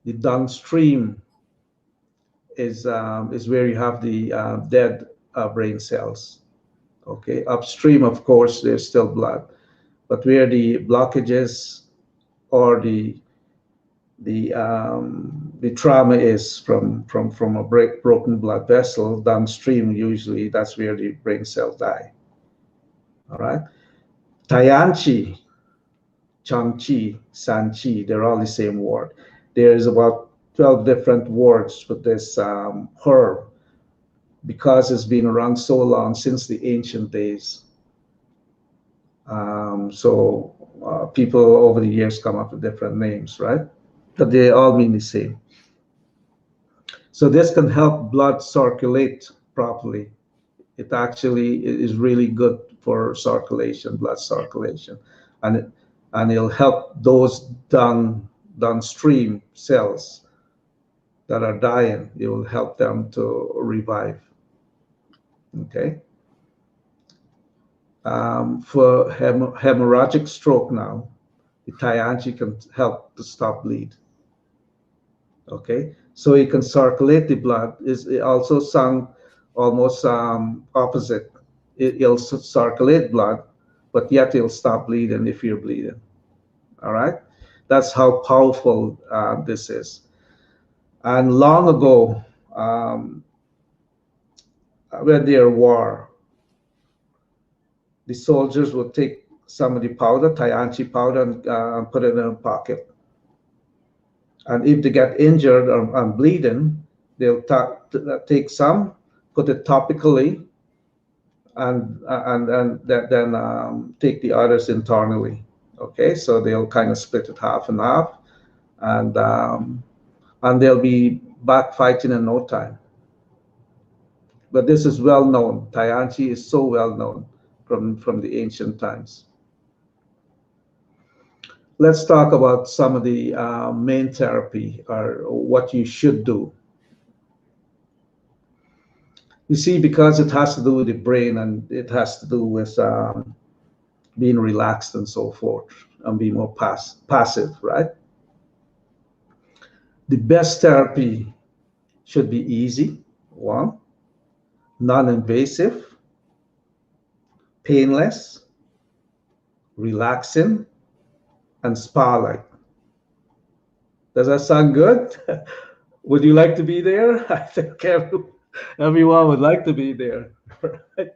the downstream is where you have the dead brain cells. Okay, upstream, of course, there's still blood, but where the blockages or the trauma is from a broken blood vessel downstream, usually that's where the brain cells die. All right, Tianchi, Changqi, Sanqi, they're all the same word. There's about 12 different words for this herb because it's been around so long, since the ancient days. People over the years come up with different names, right? But they all mean the same. So this can help blood circulate properly. It actually is really good for circulation, blood circulation, and it'll help those downstream cells that are dying. It will help them to revive. Okay. For hemorrhagic stroke now, the Tianchi can help to stop bleed. Okay, so it can circulate the blood. It also sound almost opposite. It'll circulate blood, but yet it'll stop bleeding if you're bleeding. All right, that's how powerful this is. And long ago, when there war, the soldiers would take some of the powder, Tianchi powder, and put it in a pocket. And if they get injured or bleeding, they'll take some, put it topically, and then take the others internally. Okay, so they'll kind of split it half and half, and they'll be back fighting in no time. But this is well known. Tianchi is so well known from the ancient times. Let's talk about some of the main therapy, or what you should do. You see, because it has to do with the brain and it has to do with being relaxed and so forth, and be more passive, right? The best therapy should be easy, one, non-invasive, painless, relaxing, and spa-like. Does that sound good? Would you like to be there? I think everyone would like to be there. Right?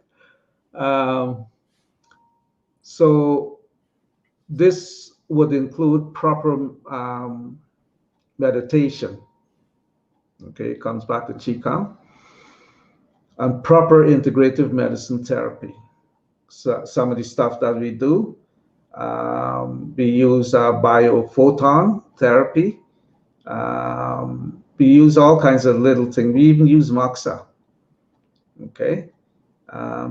So this would include proper meditation. Okay, it comes back to Qigong. And proper integrative medicine therapy. So some of the stuff that we do, we use biophoton therapy. We use all kinds of little things. We even use moxa. Okay,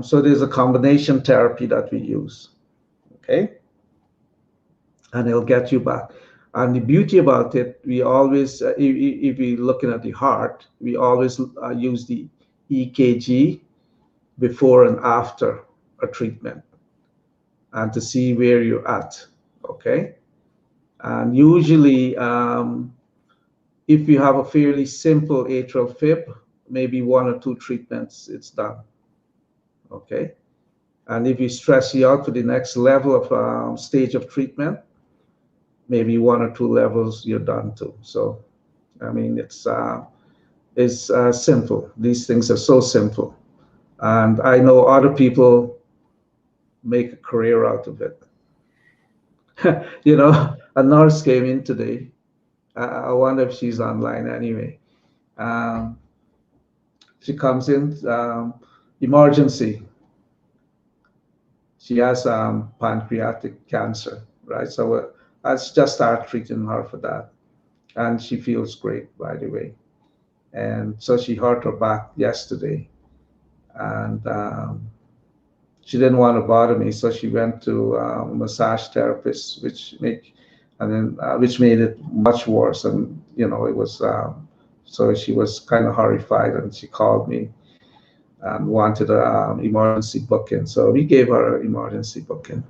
so there's a combination therapy that we use. Okay, and it'll get you back. And the beauty about it, we always, if we're looking at the heart, we always use the EKG before and after a treatment, and to see where you're at. Okay, and usually, if you have a fairly simple atrial fib, maybe 1 or 2 treatments, it's done. Okay, and if you stress you out to the next level of stage of treatment, maybe 1 or 2 levels, you're done too. So, I mean, it's is simple. These things are so simple. And I know other people make a career out of it. You know, a nurse came in today. I wonder if she's online anyway. Um, she comes in, emergency. She has pancreatic cancer, right? So I just start treating her for that. And she feels great, by the way. And so she hurt her back yesterday. And she didn't want to bother me, so she went to a massage therapist, which made it much worse. And it was so she was kind of horrified, and she called me and wanted an emergency booking. So we gave her an emergency booking,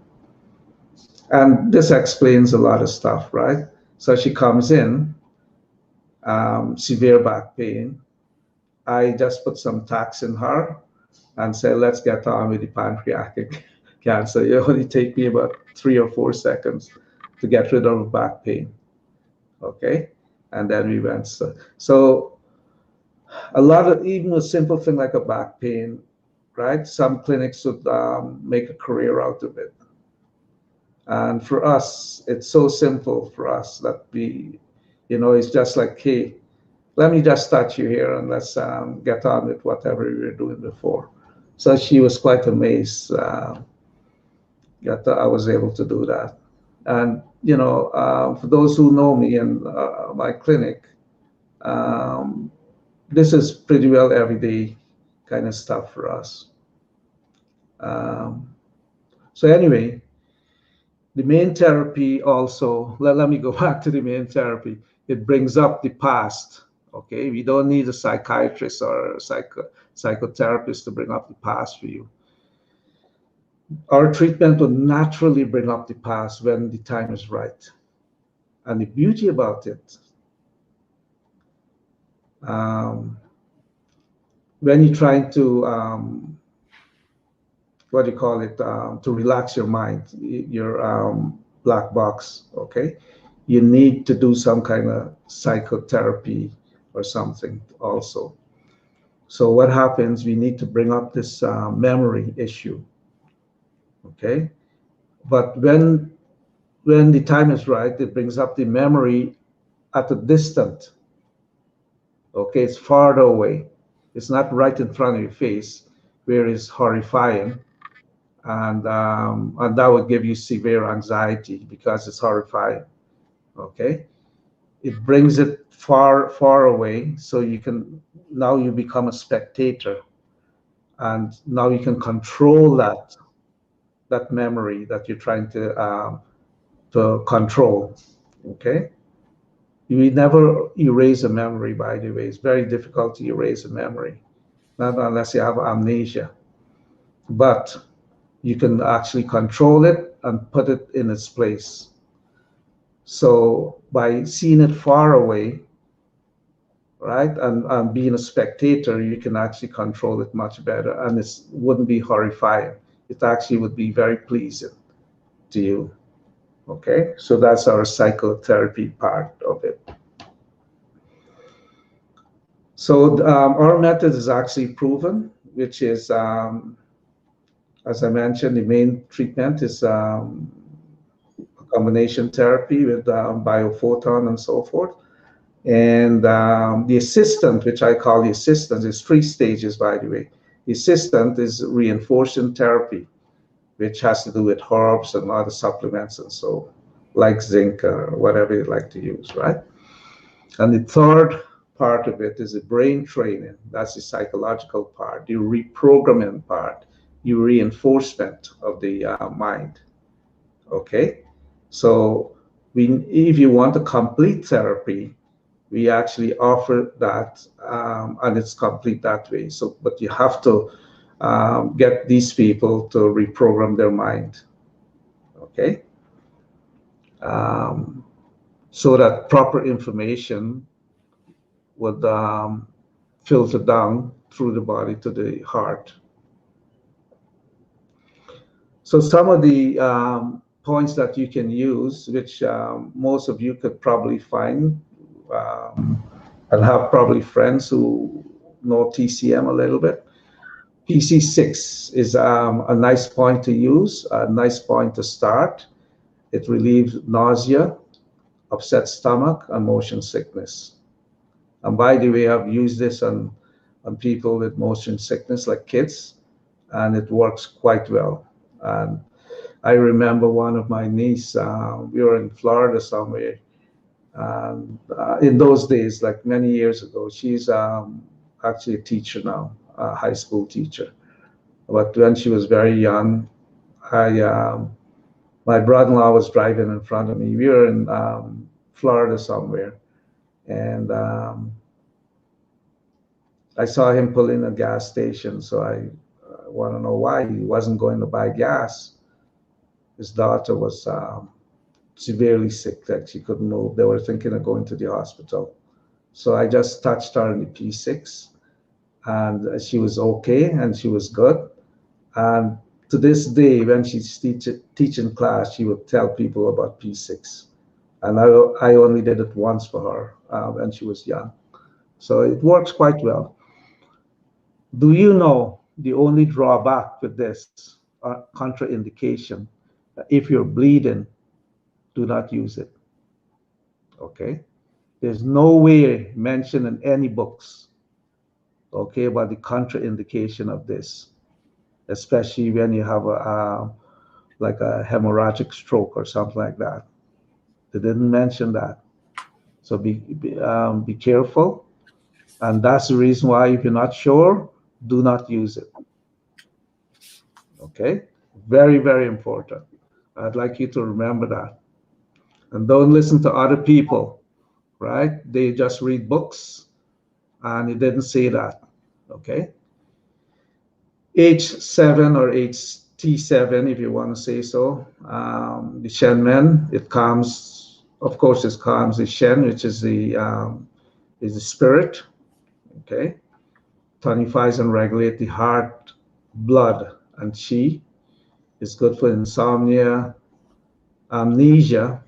and this explains a lot of stuff, right? So she comes in, severe back pain. I just put some tax in her and say, let's get on with the pancreatic cancer. It only take me about 3 or 4 seconds to get rid of back pain. Okay. And then we went. So a lot of, even a simple thing like a back pain, right? Some clinics would make a career out of it. And for us, it's so simple for us that it's just like, hey, let me just touch you here and let's get on with whatever we were doing before. So she was quite amazed that I was able to do that. And, for those who know me and my clinic, this is pretty well everyday kind of stuff for us. So anyway, the main therapy also, let me go back to the main therapy. It brings up the past. Okay, we don't need a psychiatrist or a psychotherapist to bring up the past for you. Our treatment will naturally bring up the past when the time is right. And the beauty about it, when you're trying to, what do you call it, to relax your mind, your black box, okay? You need to do some kind of psychotherapy or something also. So what happens, we need to bring up this memory issue, okay? But when the time is right, it brings up the memory at a distance, okay? It's farther away. It's not right in front of your face, where it's horrifying. And that would give you severe anxiety because it's horrifying, okay? It brings it far, far away, so now you become a spectator, and now you can control that memory that you're trying to control, okay? You never erase a memory, by the way. It's very difficult to erase a memory, not unless you have amnesia. But you can actually control it and put it in its place. So by seeing it far away, right, and being a spectator, you can actually control it much better, and it wouldn't be horrifying. It actually would be very pleasing to you. Okay, so that's our psychotherapy part of it. So our method is actually proven, which is, as I mentioned, the main treatment is combination therapy with biophoton and so forth. And the assistant, which I call the assistant, is 3 stages, by the way. The assistant is reinforcing therapy, which has to do with herbs and other supplements and so, like zinc or whatever you like to use, right? And the third part of it is the brain training. That's the psychological part, the reprogramming part, the reinforcement of the mind. Okay, so if you want a complete therapy, we actually offer that, and it's complete that way. So, but you have to get these people to reprogram their mind, okay? So that proper information would filter down through the body to the heart. So some of the points that you can use, which most of you could probably find and have probably friends who know TCM a little bit. PC6 is a nice point to use, a nice point to start. It relieves nausea, upset stomach, and motion sickness. And by the way, I've used this on people with motion sickness, like kids, and it works quite well. And I remember one of my niece, we were in Florida somewhere, and in those days, like many years ago, she's actually a teacher now, a high school teacher. But when she was very young, my brother-in-law was driving in front of me. We were in Florida somewhere, and I saw him pull in a gas station. So I want to know why he wasn't going to buy gas. His daughter was severely sick that she couldn't move. They were thinking of going to the hospital. So I just touched her in the P6, and she was okay, and she was good. And to this day, when she's teaching class, she would tell people about P6. And I only did it once for her when she was young. So it works quite well. Do you know the only drawback with this contraindication? If you're bleeding, do not use it. Okay? There's no way mentioned in any books, okay, about the contraindication of this, especially when you have like a hemorrhagic stroke or something like that. They didn't mention that. So be careful. And that's the reason why, if you're not sure, do not use it. Okay? Very, very important. I'd like you to remember that. And don't listen to other people, right? They just read books, and it didn't say that. Okay? H7 or HT7, if you want to say so, the Shen Men, it calms, of course, it calms the Shen, which is the spirit, okay? Tonifies and regulates the heart, blood, and Qi. It's good for insomnia, amnesia,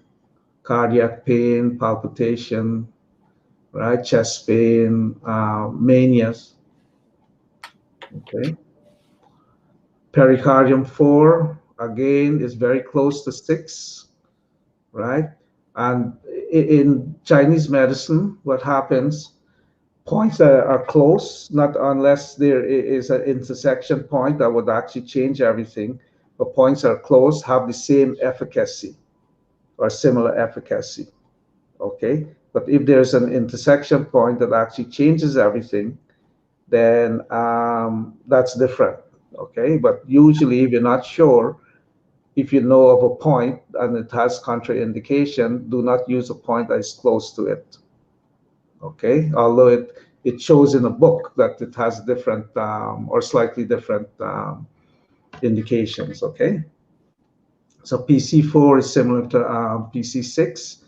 cardiac pain, palpitation, right? Chest pain, manias, okay? Pericardium 4, again, is very close to 6, right? And in Chinese medicine, what happens, points that are close, not unless there is an intersection point that would actually change everything, but points that are close have the same efficacy or similar efficacy, okay? But if there's an intersection point that actually changes everything, then that's different. Okay, but usually if you're not sure, if you know of a point and it has contraindication, do not use a point that is close to it. Okay, although it shows in a book that it has different or slightly different indications. Okay, so PC4 is similar to PC6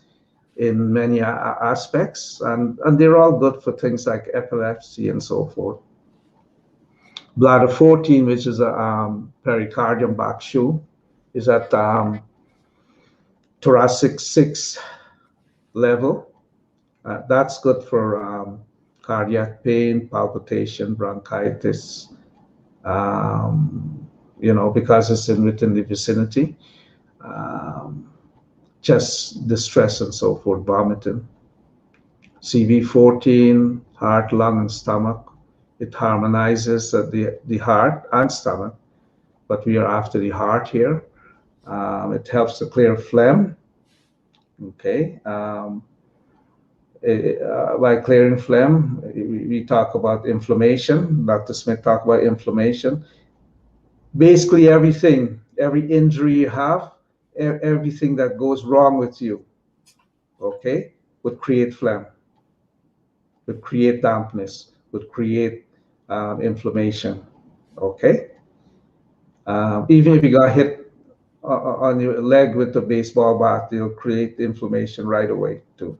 in many aspects, and they're all good for things like epilepsy and so forth. Bladder 14, which is a pericardium back shoe, is at thoracic 6 level. That's good for cardiac pain, palpitation, bronchitis, because it's within the vicinity, chest distress and so forth, vomiting. CV14, heart, lung, and stomach. It harmonizes the heart and stomach, but we are after the heart here. It helps to clear phlegm. Okay. By clearing phlegm, we talk about inflammation. Dr. Smith talked about inflammation. Basically, everything, every injury you have, everything that goes wrong with you, okay, would create phlegm, would create dampness, would create inflammation, okay? Even if you got hit on your leg with a baseball bat, it'll create inflammation right away too.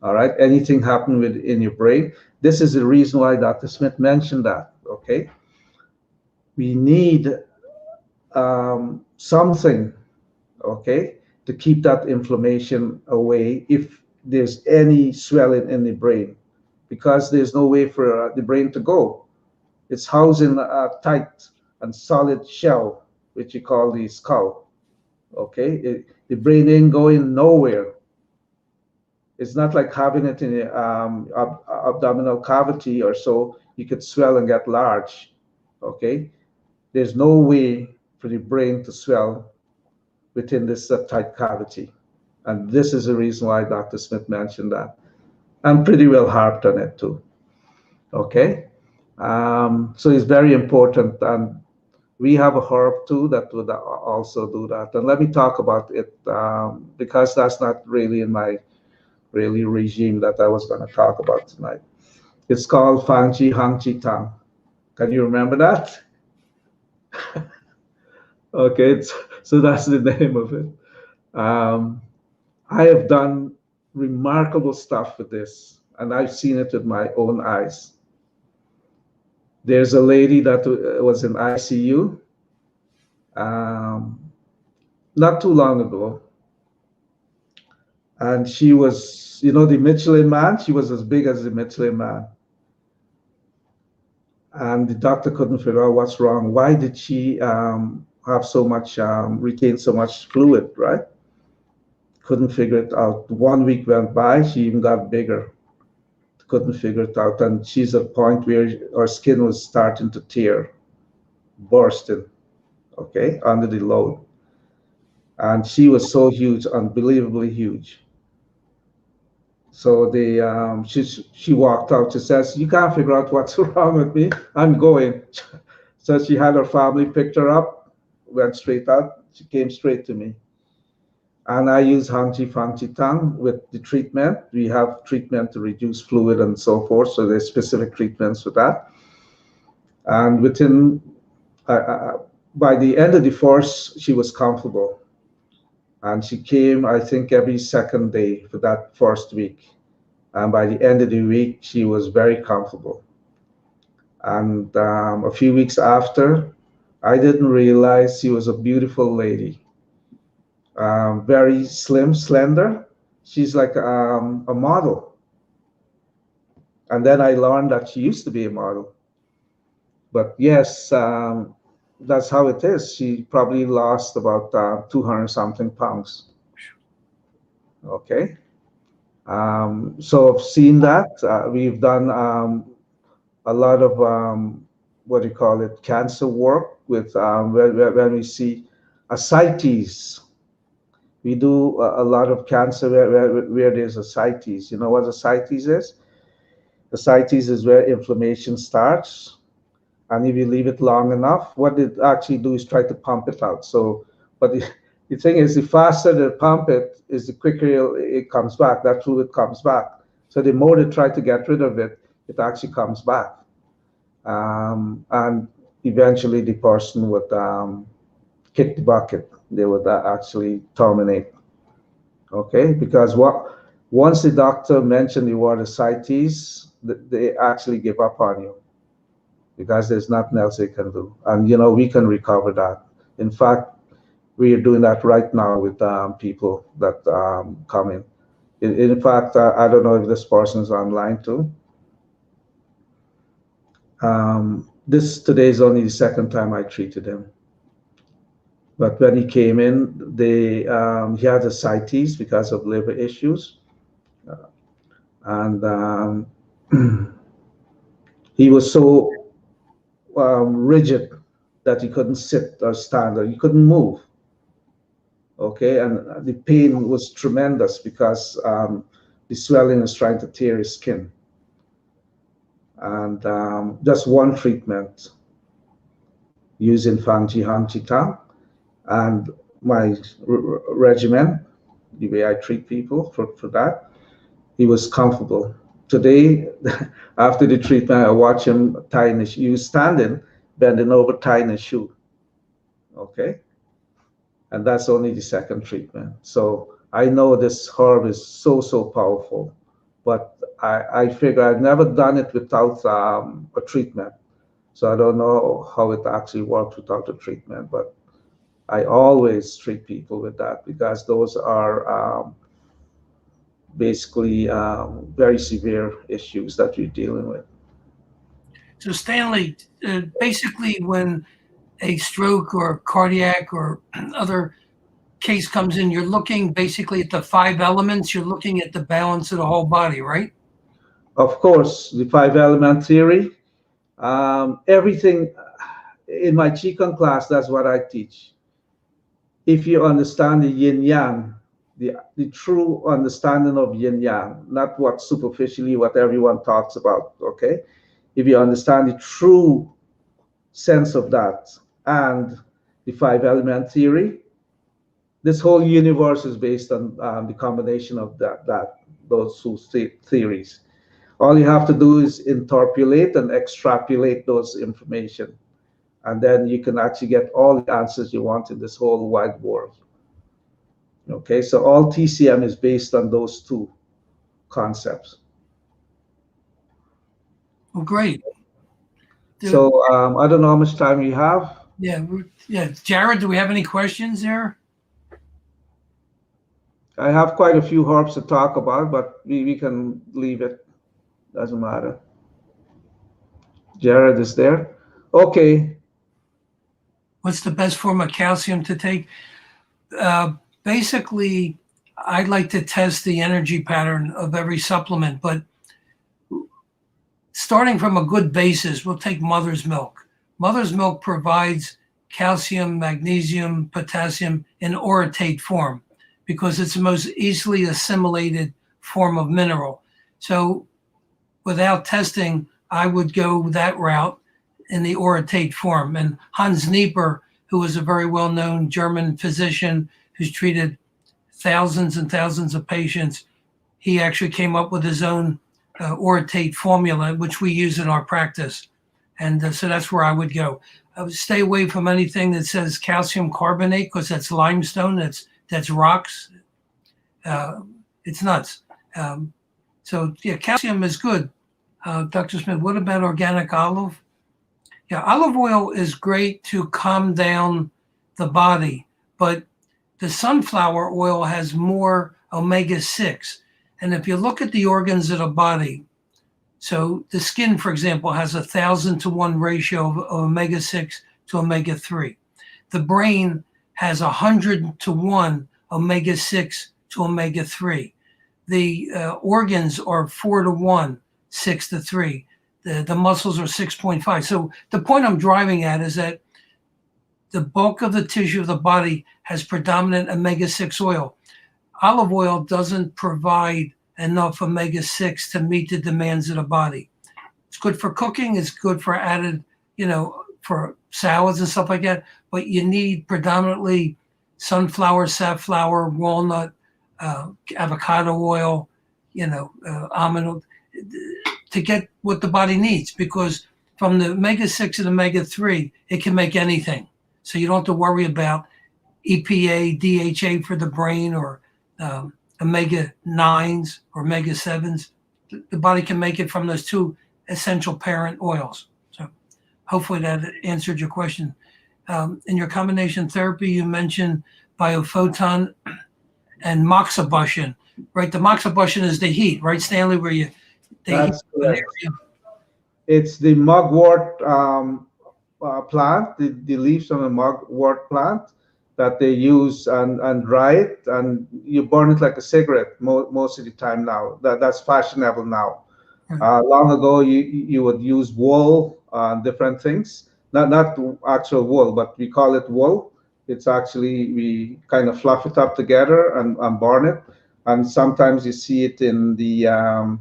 All right, anything happen in your brain. This is the reason why Dr. Smith mentioned that, okay? We need something, okay, to keep that inflammation away if there's any swelling in the brain. because there's no way for the brain to go. It's housed in a tight and solid shell, which you call the skull. Okay, the brain ain't going nowhere. It's not like having it in the abdominal cavity or so. You could swell and get large. Okay, there's no way for the brain to swell within this tight cavity. And this is the reason why Dr. Smith mentioned that. I'm pretty well harped on it too. Okay, so it's very important. And we have a herb too that would also do that. And let me talk about it because that's not really in my really regime that I was going to talk about tonight. It's called Fangji Hangji Tang. Can you remember that? Okay, so that's the name of it. I have done remarkable stuff with this, and I've seen it with my own eyes. There's a lady that was in ICU not too long ago, and she was, you know, the Michelin Man. She was as big as the Michelin Man, and the doctor couldn't figure out what's wrong. Why did she have so much, retain so much fluid, right? Couldn't figure it out. 1 week went by, she even got bigger. Couldn't figure it out, and she's at a point where her skin was starting to tear, bursting, okay, under the load. And she was so huge, unbelievably huge. So she walked out. She says, "You can't figure out what's wrong with me. I'm going." So she had her family, picked her up, went straight out. She came straight to me. And I use Hangji Fangji Tang with the treatment. We have treatment to reduce fluid and so forth. So there's specific treatments for that. And within, by the end of the course, she was comfortable. And she came, I think, every second day for that first week. And by the end of the week, she was very comfortable. And a few weeks after, I didn't realize she was a beautiful lady. Very slim, slender. She's like a model. And then I learned that she used to be a model. But yes, that's how it is. She probably lost about 200 something pounds. Okay. So I've seen that. We've done a lot of what do you call it, cancer work with when we see ascites. We do a lot of cancer where there's ascites. You know what ascites is? Ascites is where inflammation starts. And if you leave it long enough, what it actually do is try to pump it out. So, but the thing is, the faster they pump it, is the quicker it comes back. That fluid comes back. So the more they try to get rid of it, it actually comes back. And eventually the person would kick the bucket. They would actually terminate. Okay, because once the doctor mentioned the word ascites, they actually give up on you, because there's nothing else they can do. And, you know, we can recover that. In fact, we are doing that right now with people that come in. In fact, I don't know if this person is online too. Today is only the second time I treated him. But when he came in, he had ascites because of liver issues. And he was so rigid that he couldn't sit or stand, or he couldn't move. Okay, and the pain was tremendous because the swelling is trying to tear his skin. And just one treatment using Fangji Hangji Tang and my regimen, the way I treat people for that, he was comfortable. Today, after the treatment, I watch him tying his shoe. He was standing, bending over, tying his shoe. Okay? And that's only the second treatment. So I know this herb is so, so powerful. But I figure I've never done it without a treatment. So I don't know how it actually works without a treatment. But I always treat people with that, because those are basically very severe issues that we're dealing with. So Stanley, basically when a stroke or cardiac or other case comes in, you're looking basically at the 5 elements, you're looking at the balance of the whole body, right? Of course, the 5 element theory, everything in my Qigong class, that's what I teach. If you understand the yin yang, the true understanding of yin yang, not what superficially what everyone talks about, okay? If you understand the true sense of that and the 5 element theory, this whole universe is based on the combination of those two theories. All you have to do is interpolate and extrapolate those information, and then you can actually get all the answers you want in this whole wide world. Okay, so all TCM is based on those two concepts. Well, great. So I don't know how much time we have. Yeah, Jared, do we have any questions there? I have quite a few herbs to talk about, but we can leave it. Doesn't matter. Jared is there. Okay. What's the best form of calcium to take? Basically, I'd like to test the energy pattern of every supplement, but starting from a good basis, we'll take mother's milk. Mother's milk provides calcium, magnesium, potassium in orotate form because it's the most easily assimilated form of mineral. So without testing, I would go that route in the orotate form. And Hans Nieper, who was a very well-known German physician who's treated thousands and thousands of patients, he actually came up with his own orotate formula, which we use in our practice. And so that's where I would go. I would stay away from anything that says calcium carbonate because that's limestone, that's rocks. It's nuts. So yeah, calcium is good. Dr. Smith, what about organic olive? Yeah, olive oil is great to calm down the body, but the sunflower oil has more omega-6. And if you look at the organs of the body, so the skin, for example, has 1,000-to-1 ratio of omega-6 to omega-3. The brain has 100-to-1 omega-6 to omega-3. The organs are 4-to-1, 6-to-3. The muscles are 6.5. So the point I'm driving at is that the bulk of the tissue of the body has predominant omega-6 oil. Olive oil doesn't provide enough omega-6 to meet the demands of the body. It's good for cooking. It's good for added, for salads and stuff like that. But you need predominantly sunflower, safflower, walnut, avocado oil, almond oil, to get what the body needs. Because from the omega-6 and omega-3, it can make anything. So you don't have to worry about EPA, DHA for the brain, or omega-9s or omega-7s. The body can make it from those two essential parent oils. So hopefully that answered your question. In your combination therapy, you mentioned biophoton and moxibustion, right? The moxibustion is the heat, right, Stanley, where That's correct. It's the mugwort plant, the leaves from the mugwort plant that they use and dry it, and you burn it like a cigarette most of the time now. That's fashionable now. Long ago, you would use wool and different things. Not actual wool, but we call it wool. It's actually, we kind of fluff it up together and burn it. And sometimes you see it in the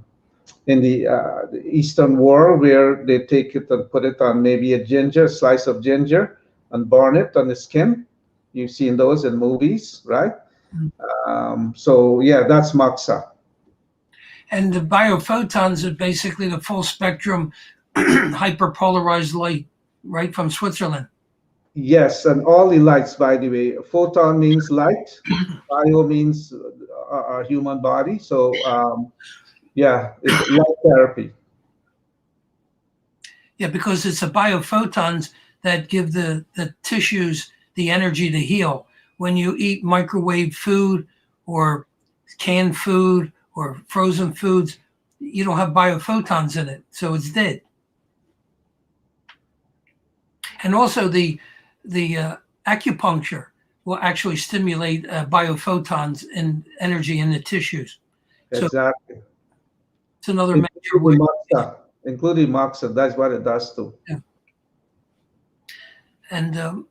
Eastern world where they take it and put it on maybe a slice of ginger and burn it on the skin. You've seen those in movies, right? So yeah, that's moxa. And the biophotons are basically the full spectrum hyperpolarized light, right, from Switzerland. Yes, and all the lights, by the way. Photon means light. Bio means our human body. So yeah, it's light therapy. Yeah, because it's the biophotons that give the tissues the energy to heal. When you eat microwave food or canned food or frozen foods, you don't have biophotons in it, so it's dead. And also the acupuncture will actually stimulate biophotons and energy in the tissues. Exactly. So it's another major way. Including moxa, that's what it does too. Yeah. And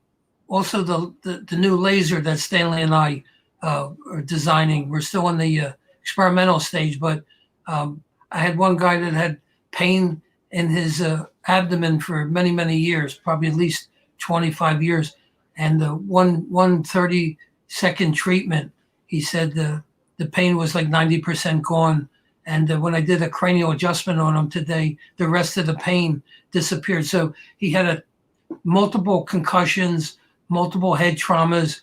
also the new laser that Stanley and I are designing. We're still in the experimental stage, but I had one guy that had pain in his abdomen for many, many years, probably at least 25 years. And one 30-second treatment, he said the pain was like 90% gone. And when I did a cranial adjustment on him today, the rest of the pain disappeared. So he had multiple concussions, multiple head traumas,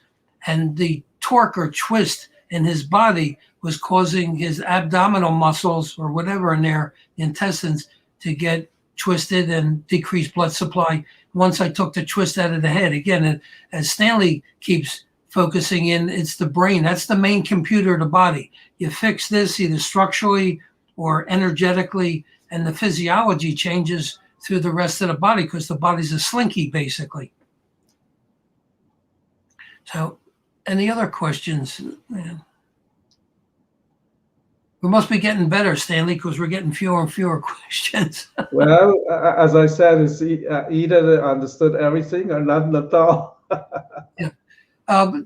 and the torque or twist in his body was causing his abdominal muscles or whatever in there, the intestines, to get twisted and decrease blood supply. Once I took the twist out of the head, again, as Stanley keeps focusing in, it's the brain. That's the main computer of the body. You fix this either structurally or energetically, and the physiology changes through the rest of the body because the body's a slinky, basically. So, any other questions? Yeah. We must be getting better, Stanley, because we're getting fewer and fewer questions. Well, as I said, it's either understood everything or not at all. Yeah. I'll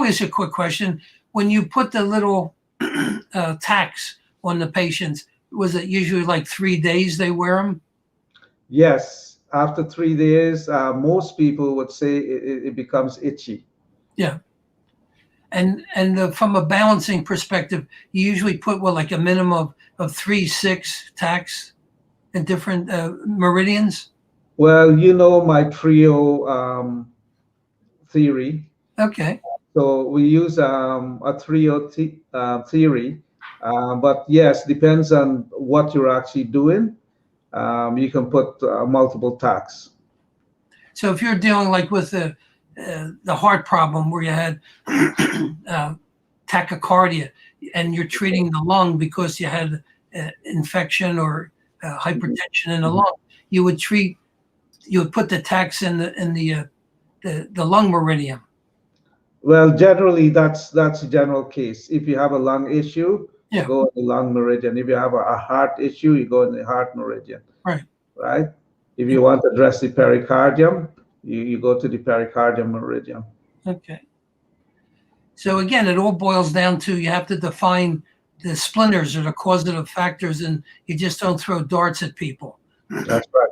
ask you a quick question. When you put the little tacks on the patients, was it usually like 3 days they wear them? Yes. After 3 days, most people would say it becomes itchy. Yeah. And from a balancing perspective, you usually put like a minimum of 3-6 tacks in different meridians? Well, you know my trio theory. Okay. So we use a trio theory, but yes, depends on what you're actually doing. You can put multiple tacks. So if you're dealing like with the heart problem where you had tachycardia and you're treating the lung because you had infection or hypertension in the lung, you would put the tacks in the lung meridian. Well, generally that's a general case. If you have a lung issue, Yeah. you go in the lung meridian. If you have a heart issue, you go in the heart meridian. Right. Right. If you want to address the pericardium, you go to the pericardium meridian. Okay. So again, it all boils down to you have to define the splinters or the causative factors, and you just don't throw darts at people. That's right.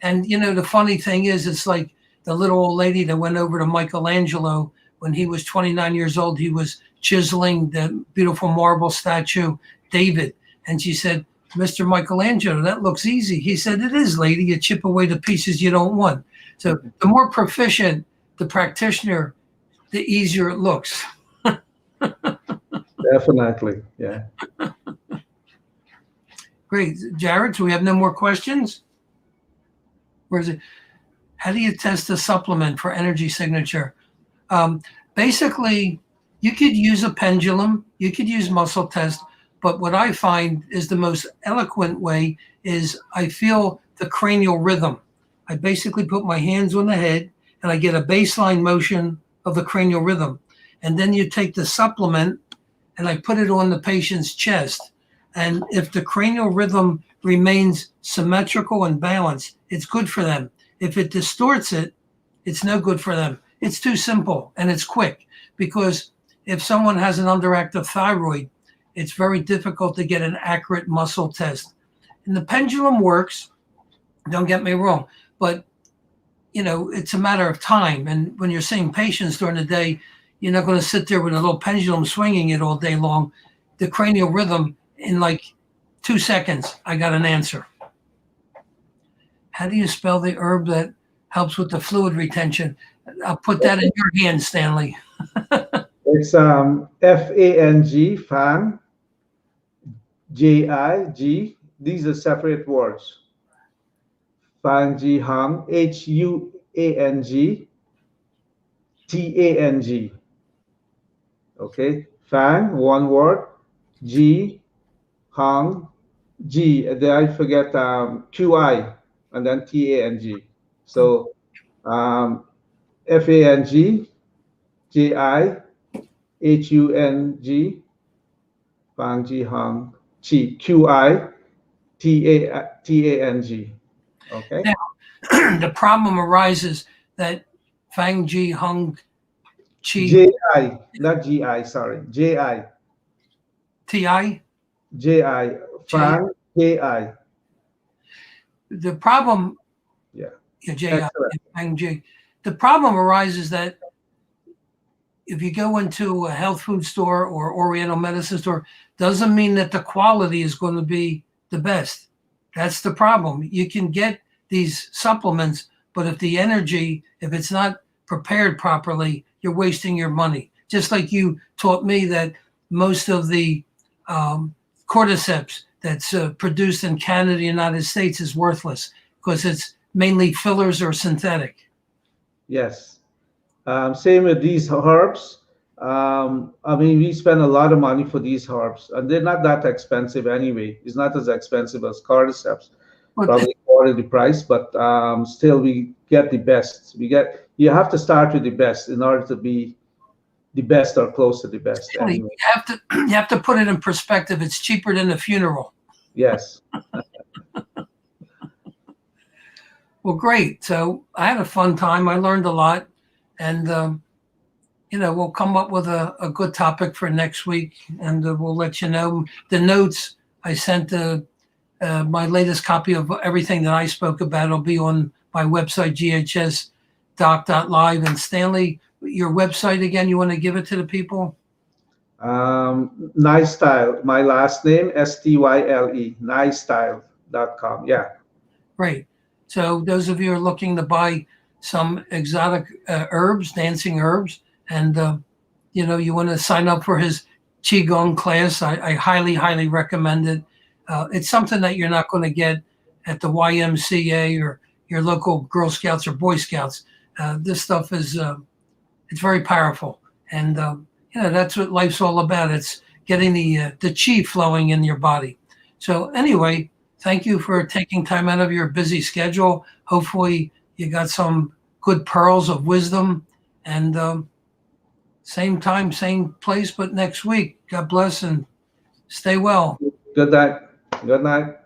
And the funny thing is, it's like the little old lady that went over to Michelangelo when he was 29 years old. He was chiseling the beautiful marble statue, David. And she said, "Mr. Michelangelo, that looks easy." He said, "It is, lady. You chip away the pieces you don't want." So the more proficient the practitioner, the easier it looks. Definitely. Yeah. Great. Jared, so we have no more questions? Where is it? How do you test a supplement for energy signature? Basically, you could use a pendulum, you could use muscle test, but what I find is the most eloquent way is I feel the cranial rhythm. I basically put my hands on the head and I get a baseline motion of the cranial rhythm. And then you take the supplement and I put it on the patient's chest. And if the cranial rhythm remains symmetrical and balanced, it's good for them. If it distorts it, it's no good for them. It's too simple and it's quick, because if someone has an underactive thyroid, it's very difficult to get an accurate muscle test. And the pendulum works, don't get me wrong, but it's a matter of time. And when you're seeing patients during the day, you're not going to sit there with a little pendulum swinging it all day long. The cranial rhythm, in like 2 seconds, I got an answer. How do you spell the herb that helps with the fluid retention? I'll put that in your hands, Stanley. It's FANG, Fang, JIG. These are separate words. Fang Ji Hang, HUANG, TANG. Okay, Fang, one word, Ji, Hong, G, then I forget QI, and then TANG. So FANG, JI, HUNG, Fang Ji Hong, Chi, QI, TANG. Okay? Now, the problem arises that Fang Ji Hung Chi JI, not GI, sorry. JI, TI. JI, Fang, JI. The problem, Yeah. yeah, JI, Excellent. Fang Ji. The problem arises that if you go into a health food store or Oriental medicine store, doesn't mean that the quality is going to be the best. That's the problem. You can get these supplements, but if the energy, if it's not prepared properly, you're wasting your money. Just like you taught me that most of the cordyceps that's produced in Canada, United States is worthless because it's mainly fillers or synthetic. Yes. Same with these herbs. I mean, we spend a lot of money for these herbs, and they're not that expensive anyway. It's not as expensive as cordyceps, But probably quarter the price, but still we get the best. You have to start with the best in order to be the best or close to the best you anyway. have to put it in perspective. It's cheaper than a funeral. Yes. Well, great. So I had a fun time. I learned a lot, and we'll come up with a good topic for next week, and we'll let you know. The notes I sent, my latest copy of everything that I spoke about will be on my website, ghsdoc.live. And Stanley, your website again, you want to give it to the people? Nice Style, my last name, STYLE, nicestyle.com. Yeah. Great. So those of you who are looking to buy some exotic herbs, dancing herbs, and you want to sign up for his Qigong class, I highly, highly recommend it. It's something that you're not going to get at the YMCA or your local Girl Scouts or Boy Scouts. This stuff is it's very powerful, and that's what life's all about. It's getting the chi flowing in your body. So anyway, thank you for taking time out of your busy schedule. Hopefully you got some good pearls of wisdom, and same time, same place, but next week. God bless and stay well. Good night. Good night.